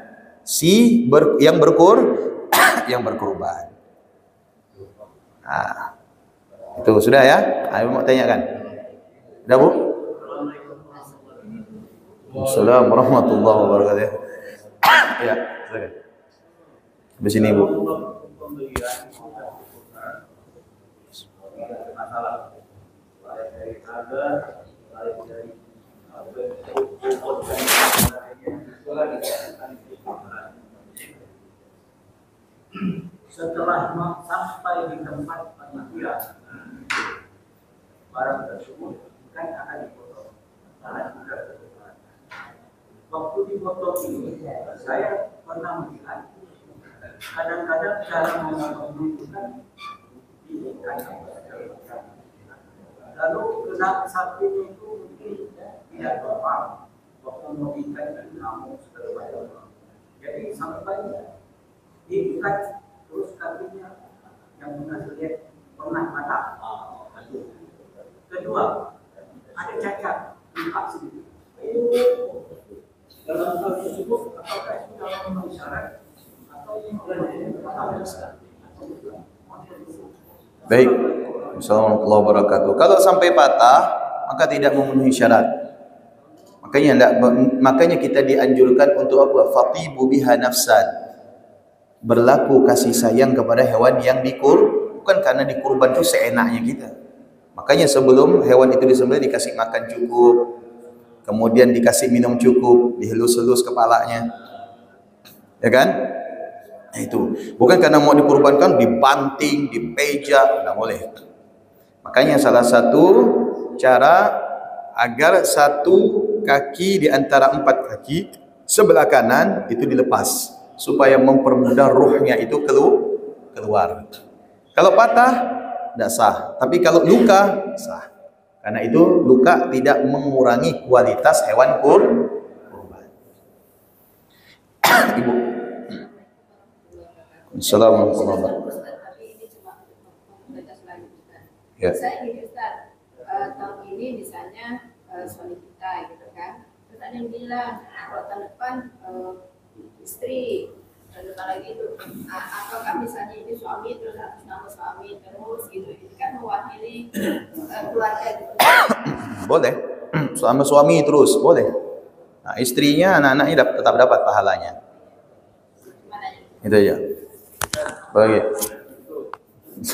yang berkurban. Nah, itu sudah ya? Ayo mau tanyakan. Sudah, Bu? Assalamualaikum warahmatullahi wabarakatuh. Ya, silakan. Di sini, Bu. Setelah sampai di tempat panitia, barang tersebut kan akan dipotong. Waktu dipotong ini, saya pernah melihat kadang-kadang cara memotong itu kan diikat. Lalu kena sapinya itu mungkin tidak tepat. Waktu mau ikat itu namun segala. Jadi sampai diikat terus kakinya yang pernah patah. Kedua, ada cacat luka sedikit. Dalam hal tersebut, apakah itu dalam memenuhi syarat atau Baik. Assalamualaikum warahmatullahi wabarakatuh. Kalau sampai patah, maka tidak memenuhi syarat. Makanya kita dianjurkan untuk apa? Fatibu biha nafsan. Berlaku kasih sayang kepada hewan yang bukan karena dikurban itu seenaknya kita. Makanya sebelum hewan itu disembelih dikasih makan cukup, kemudian dikasih minum cukup, dihelus-helus kepalanya. Ya kan? Nah, itu. Bukan karena mau dikurbankan dibanting, dipejak, tidak boleh. Makanya salah satu cara agar satu kaki di antara 4 kaki sebelah kanan itu dilepas supaya mempermudah ruhnya itu keluar. Kalau patah tidak sah, tapi kalau luka sah. Karena itu luka tidak mengurangi kualitas hewan kurban. Ibu. Assalamualaikum warahmatullahi wabarakatuh. Ya. Saya gini Ustaz, tahun ini misalnya suami kita gitu kan, terus ada yang bilang kalau tahun depan istri, tahun depan lagi itu, apakah misalnya ini suami terus atas nama suami terus gitu, ini kan mewakili keluarga gitu. Boleh, sama suami terus boleh. Nah, istrinya, anak-anaknya tetap dapat pahalanya. Itu aja. Bagi.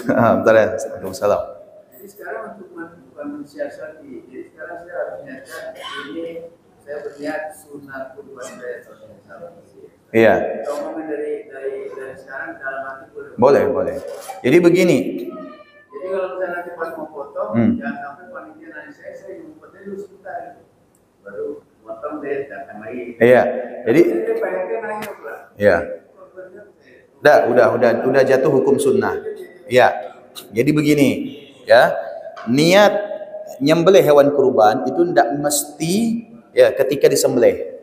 Bentar ya. Waalaikumsalam. Jadi sekarang untuk mensiasati, jadi sekarang saya harus niatkan ini saya berniat sunat kurban saya. Iya. Kalau dari sekarang dalam hati boleh. Jadi begini. Jadi kalau misalnya nanti pas mau potong, jangan sampai panitia nanya saya yang potong dulu sebentar, baru potong deh, datang lagi. Iya. Jadi. Panitia nanya pula. Iya. Udah jatuh hukum sunnah. Ya. Jadi begini, ya. Niat nyembelih hewan kurban itu tidak mesti ya ketika disembelih.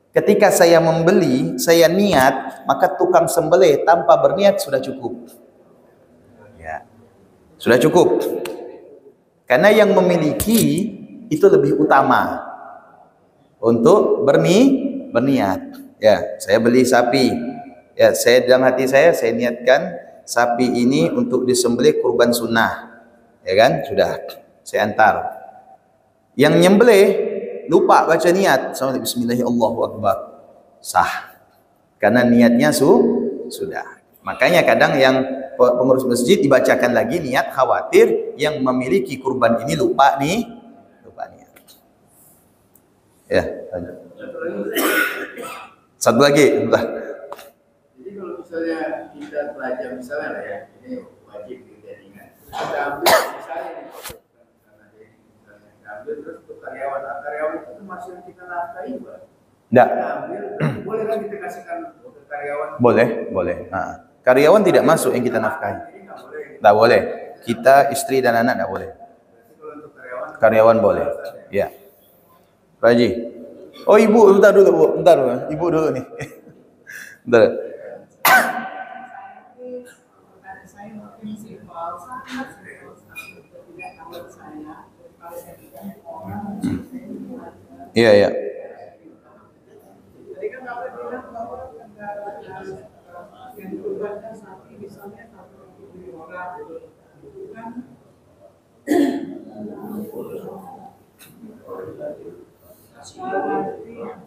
Ketika saya membeli, saya niat, maka tukang sembelih tanpa berniat sudah cukup. Ya. Sudah cukup. Karena yang memiliki itu lebih utama untuk berniat. Ya, saya beli sapi. Ya, saya dalam hati saya niatkan sapi ini untuk disembelih kurban sunnah. Ya kan? Sudah. Saya antar. Yang nyembelih lupa baca niat. Sama bismillahirrahmanirrahim, Allahu akbar. Sah. Karena niatnya sudah. Makanya kadang yang pengurus masjid dibacakan lagi niat, khawatir yang memiliki kurban ini lupa niat. Ya, lanjut. Satu lagi, bentar. Jadi kalau misalnya kita pelajar misalnya lah ya, ini wajib kita ingat. Kita ambil misalnya nih, ambil terus untuk karyawan itu masih kita nafkahi, Pak. Enggak. Boleh kan kita kasihkan ke karyawan? Boleh. Nah, karyawan tidak masuk yang kita nafkahi. Tidak boleh. Kita istri dan anak tidak boleh. Karyawan boleh. Ya. Pak Haji. Oh ibu, bentar dulu Bu. Bentar. Ibu dulu nih. Bentar. Iya.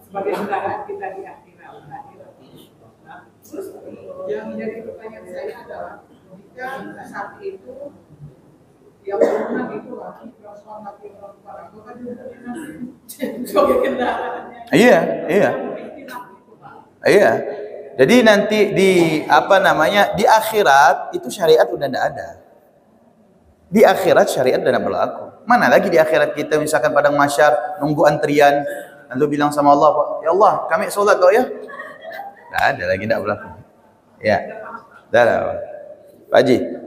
Sebagai kendaraan kita di akhirat. Nah, terus yang menjadi pertanyaan saya adalah jika sapi itu yang berenang itu lagi transformasi orang itu kan sebagai kendaraannya. Iya. Jadi nanti di di akhirat itu syariat udah tidak ada. Di akhirat syariat udah tidak berlaku. Mana lagi di akhirat kita misalkan padang mahsyar nunggu antrian lalu bilang sama Allah, ya Allah kami sholat kok ya. Tidak ada lagi, tidak berlaku. Ya. Dah. Pak Haji.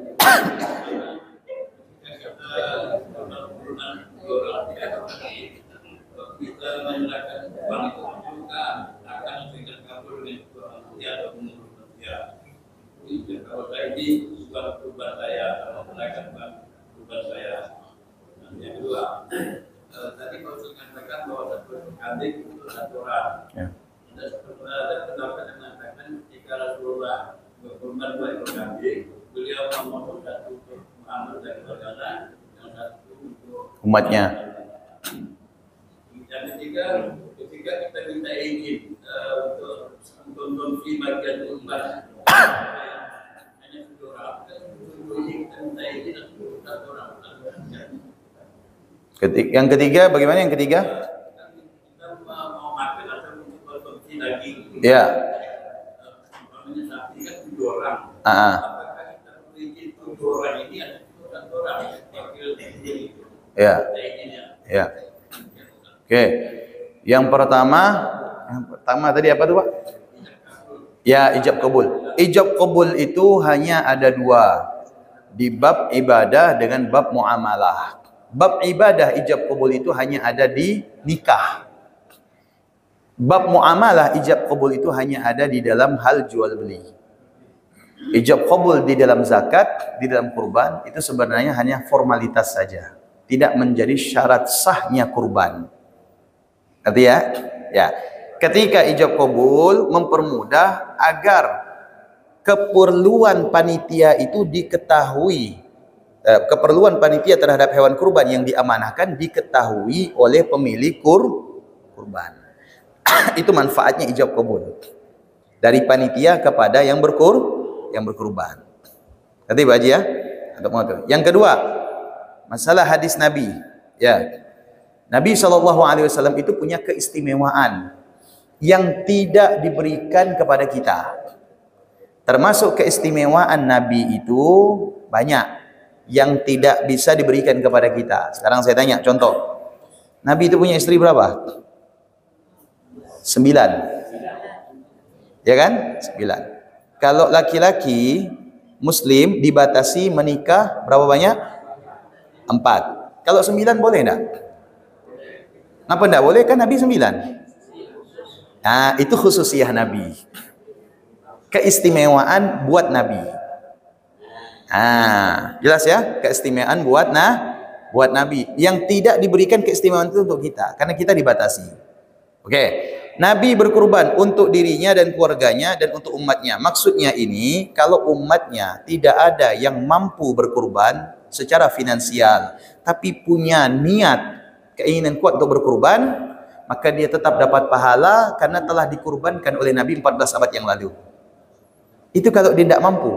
Kalau saya ini bukan kurban saya, kurban saya. Yang kedua, tadi kalau mengatakan bahwa satu kambing itu satu orang. Ada pendapat yang mengatakan jika Rasulullah berkurban dua ekor kambing, beliau memotong satu untuk Muhammad dan keluarganya, yang satu untuk umatnya. Yang ketiga kita minta izin untuk konsumsi bagian umat hanya satu orang, kita minta izin untuk satu orang. Yang ketiga, bagaimana yang ketiga? Kita mau makan atau untuk konsumsi daging. Ya. Namanya sapi kan 7 orang. Apakah kita memiliki 7 orang ini atau 1 orang wakil izin itu? Ya. Oke. Yang pertama tadi apa tuh Pak? Ya, ijab kabul. Ijab kabul itu hanya ada 2. Di bab ibadah dengan bab muamalah. Bab ibadah ijab kabul itu hanya ada di nikah. Bab muamalah ijab kabul itu hanya ada di dalam hal jual beli. Ijab kabul di dalam zakat, di dalam kurban itu sebenarnya hanya formalitas saja, tidak menjadi syarat sahnya kurban. Ngerti ya? Ya. Ketika ijab kabul mempermudah agar keperluan panitia itu diketahui. Keperluan panitia terhadap hewan kurban yang diamanahkan diketahui oleh pemilik kurban. Itu manfaatnya ijab kabul dari panitia kepada yang berkurban. Nanti Pak Haji ya. Yang kedua, masalah hadis Nabi. Ya, Nabi SAW itu punya keistimewaan yang tidak diberikan kepada kita. Termasuk keistimewaan Nabi itu banyak yang tidak bisa diberikan kepada kita. Sekarang saya tanya, contoh. Nabi itu punya istri berapa? 9. Ya kan? 9. Kalau laki-laki Muslim dibatasi menikah berapa banyak? 4. Kalau 9 boleh enggak? Kenapa enggak boleh? Kan Nabi 9. Nah, itu khususiyah Nabi. Keistimewaan buat Nabi. Nah, jelas ya? Keistimewaan buat Nabi. Yang tidak diberikan keistimewaan itu untuk kita, karena kita dibatasi. Oke. Nabi berkurban untuk dirinya dan keluarganya dan untuk umatnya. Maksudnya ini, kalau umatnya tidak ada yang mampu berkurban secara finansial, tapi punya niat, keinginan kuat untuk berkurban, maka dia tetap dapat pahala karena telah dikurbankan oleh Nabi 14 abad yang lalu. Itu kalau dia tidak mampu,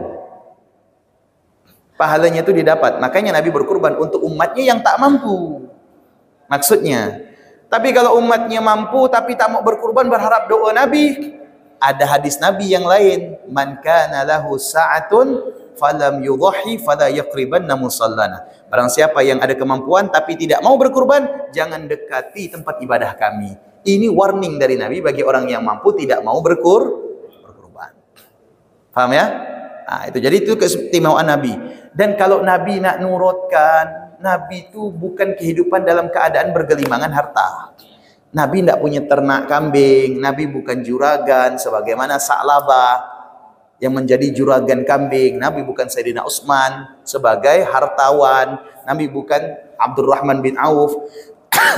pahalanya itu didapat. Makanya Nabi berkurban untuk umatnya yang tak mampu. Maksudnya, tapi kalau umatnya mampu tapi tak mau berkurban berharap doa Nabi, ada hadis Nabi yang lain, man kana lahu sa'atun falam yudhi fala yaqribanna musallana. Barang siapa yang ada kemampuan tapi tidak mau berkurban, jangan dekati tempat ibadah kami. Ini warning dari Nabi bagi orang yang mampu tidak mau berkurban. Paham ya? Nah, itu jadi itu keistimewaan Nabi. Dan kalau Nabi nak nurutkan, Nabi itu bukan kehidupan dalam keadaan bergelimangan harta. Nabi tidak punya ternak kambing, Nabi bukan juragan sebagaimana Sa'labah yang menjadi juragan kambing. Nabi bukan Sayyidina Utsman sebagai hartawan. Nabi bukan Abdurrahman bin Auf.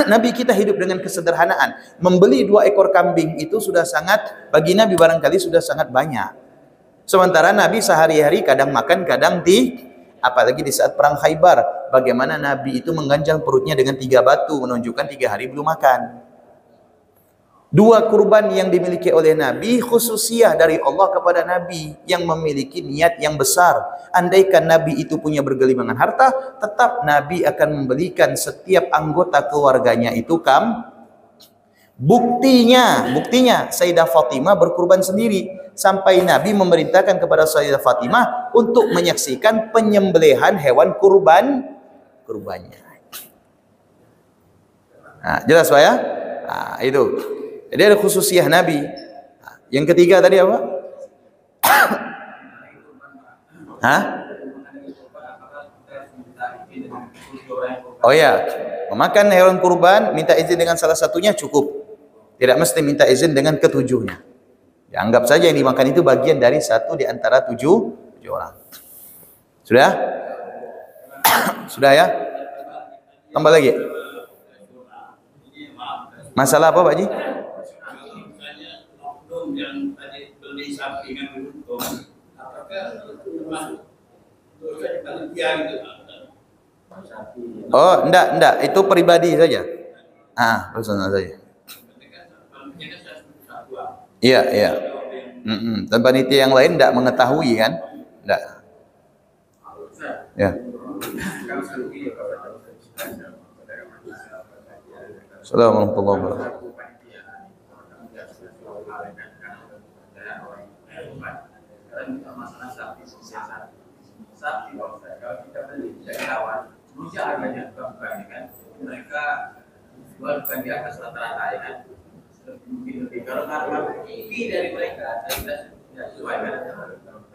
Nabi kita hidup dengan kesederhanaan. Membeli 2 ekor kambing itu sudah sangat, bagi Nabi barangkali sudah sangat banyak. Sementara Nabi sehari-hari kadang makan, kadang apalagi di saat perang Khaybar, bagaimana Nabi itu mengganjal perutnya dengan 3 batu, menunjukkan 3 hari belum makan. 2 kurban yang dimiliki oleh Nabi, khususiyah dari Allah kepada Nabi yang memiliki niat yang besar. Andaikan Nabi itu punya bergelimangan harta, tetap Nabi akan membelikan setiap anggota keluarganya itu Buktinya Sayyidah Fatimah berkurban sendiri, sampai Nabi memerintahkan kepada Sayyidah Fatimah untuk menyaksikan penyembelihan hewan kurbannya. Nah, jelas Pak ya? Nah, itu. Jadi ada khususiyah Nabi. Yang ketiga tadi apa? Hah? Oh ya, memakan hewan kurban minta izin dengan salah satunya cukup. Tidak mesti minta izin dengan ketujuhnya. Ya, anggap saja yang dimakan itu bagian dari 1 di antara 7 orang. Sudah? Sudah ya? Tambah lagi. Masalah apa Pak Haji? Yang tadi beli sapi dengan beruntung, apakah termasuk dosa panitia itu? Oh, enggak, itu pribadi saja. Personal saja. Iya. Dan panitia yang lain enggak mengetahui kan? Enggak. Ya. Assalamualaikum warahmatullahi wabarakatuh. Sapi kalau kita beli dari awal, mungkin harganya bukan kan, mereka jual bukan di atas rata-rata ya kan, mungkin lebih. Kalau harga tinggi dari mereka, kita tidak sesuai kan,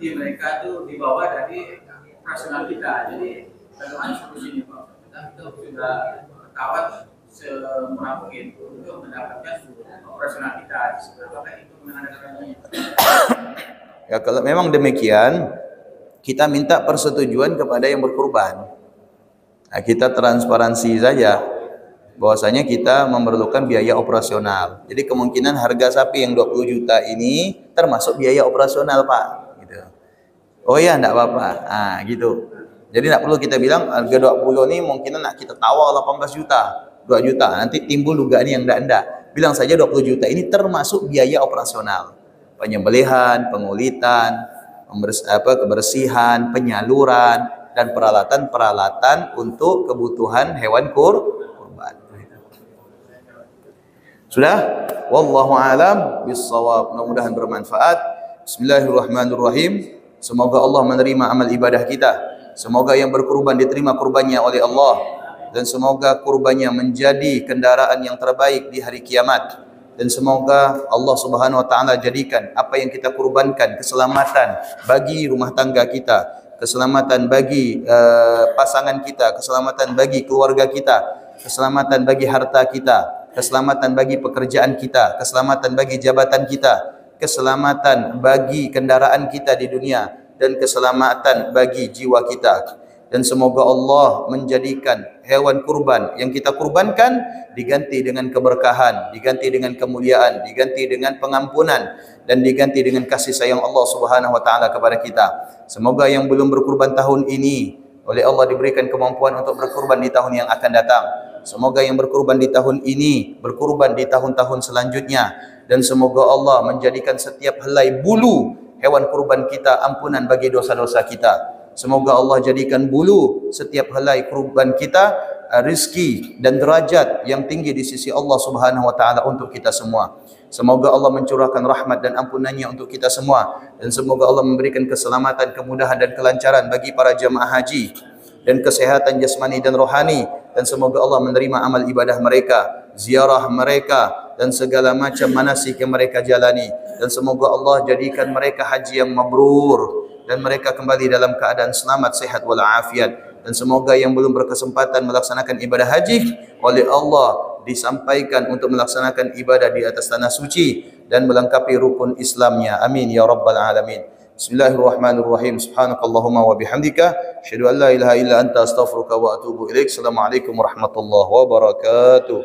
di mereka tuh dibawa dari operasional kita. Jadi bagaimana solusinya Pak? Kita sudah kawat semurah mungkin untuk mendapatkan operasional kita. Apakah itu menandakannya? Ya, kalau memang demikian, kita minta persetujuan kepada yang berkurban. Nah, kita transparansi saja bahwasanya kita memerlukan biaya operasional. Jadi kemungkinan harga sapi yang 20 juta ini termasuk biaya operasional Pak. Gitu. Oh ya, enggak apa-apa. Gitu. Jadi enggak perlu kita bilang harga 20 ini mungkin nak kita tawar 18 juta, 2 juta. Nanti timbul dugaan yang enggak. Bilang saja 20 juta ini termasuk biaya operasional. Penyembelihan, pengulitan, kebersihan, penyaluran, dan peralatan-peralatan untuk kebutuhan hewan kurban. Sudah? Wallahu a'lam bissawab. Mudah-mudahan bermanfaat. Bismillahirrahmanirrahim. Semoga Allah menerima amal ibadah kita. Semoga yang berkurban diterima kurbannya oleh Allah, dan semoga kurbannya menjadi kendaraan yang terbaik di hari kiamat. Dan semoga Allah Subhanahu wa taala jadikan apa yang kita kurbankan keselamatan bagi rumah tangga kita, keselamatan bagi pasangan kita, keselamatan bagi keluarga kita, keselamatan bagi harta kita, keselamatan bagi pekerjaan kita, keselamatan bagi jabatan kita, keselamatan bagi kendaraan kita di dunia, dan keselamatan bagi jiwa kita. Dan semoga Allah menjadikan hewan kurban yang kita kurbankan diganti dengan keberkahan, diganti dengan kemuliaan, diganti dengan pengampunan, dan diganti dengan kasih sayang Allah Subhanahu wa taala kepada kita. Semoga yang belum berkurban tahun ini oleh Allah diberikan kemampuan untuk berkurban di tahun yang akan datang. Semoga yang berkurban di tahun ini berkurban di tahun-tahun selanjutnya, dan semoga Allah menjadikan setiap helai bulu hewan kurban kita ampunan bagi dosa-dosa kita. Semoga Allah jadikan bulu setiap helai kurban kita rizki dan derajat yang tinggi di sisi Allah Subhanahu wa taala untuk kita semua. Semoga Allah mencurahkan rahmat dan ampunannya untuk kita semua, dan semoga Allah memberikan keselamatan, kemudahan dan kelancaran bagi para jemaah haji, dan kesehatan jasmani dan rohani, dan semoga Allah menerima amal ibadah mereka, ziarah mereka, dan segala macam manasik yang mereka jalani, dan semoga Allah jadikan mereka haji yang mabrur, dan mereka kembali dalam keadaan selamat, sehat walafiat. Dan semoga yang belum berkesempatan melaksanakan ibadah haji oleh Allah disampaikan untuk melaksanakan ibadah di atas tanah suci dan melengkapi rukun Islamnya. Amin ya rabbal alamin. Bismillahirrahmanirrahim. Subhanakallahumma wa bihamdika asyhadu an la ilaha illa anta astaghfiruka wa atubu ilaik. Assalamualaikum warahmatullahi wabarakatuh.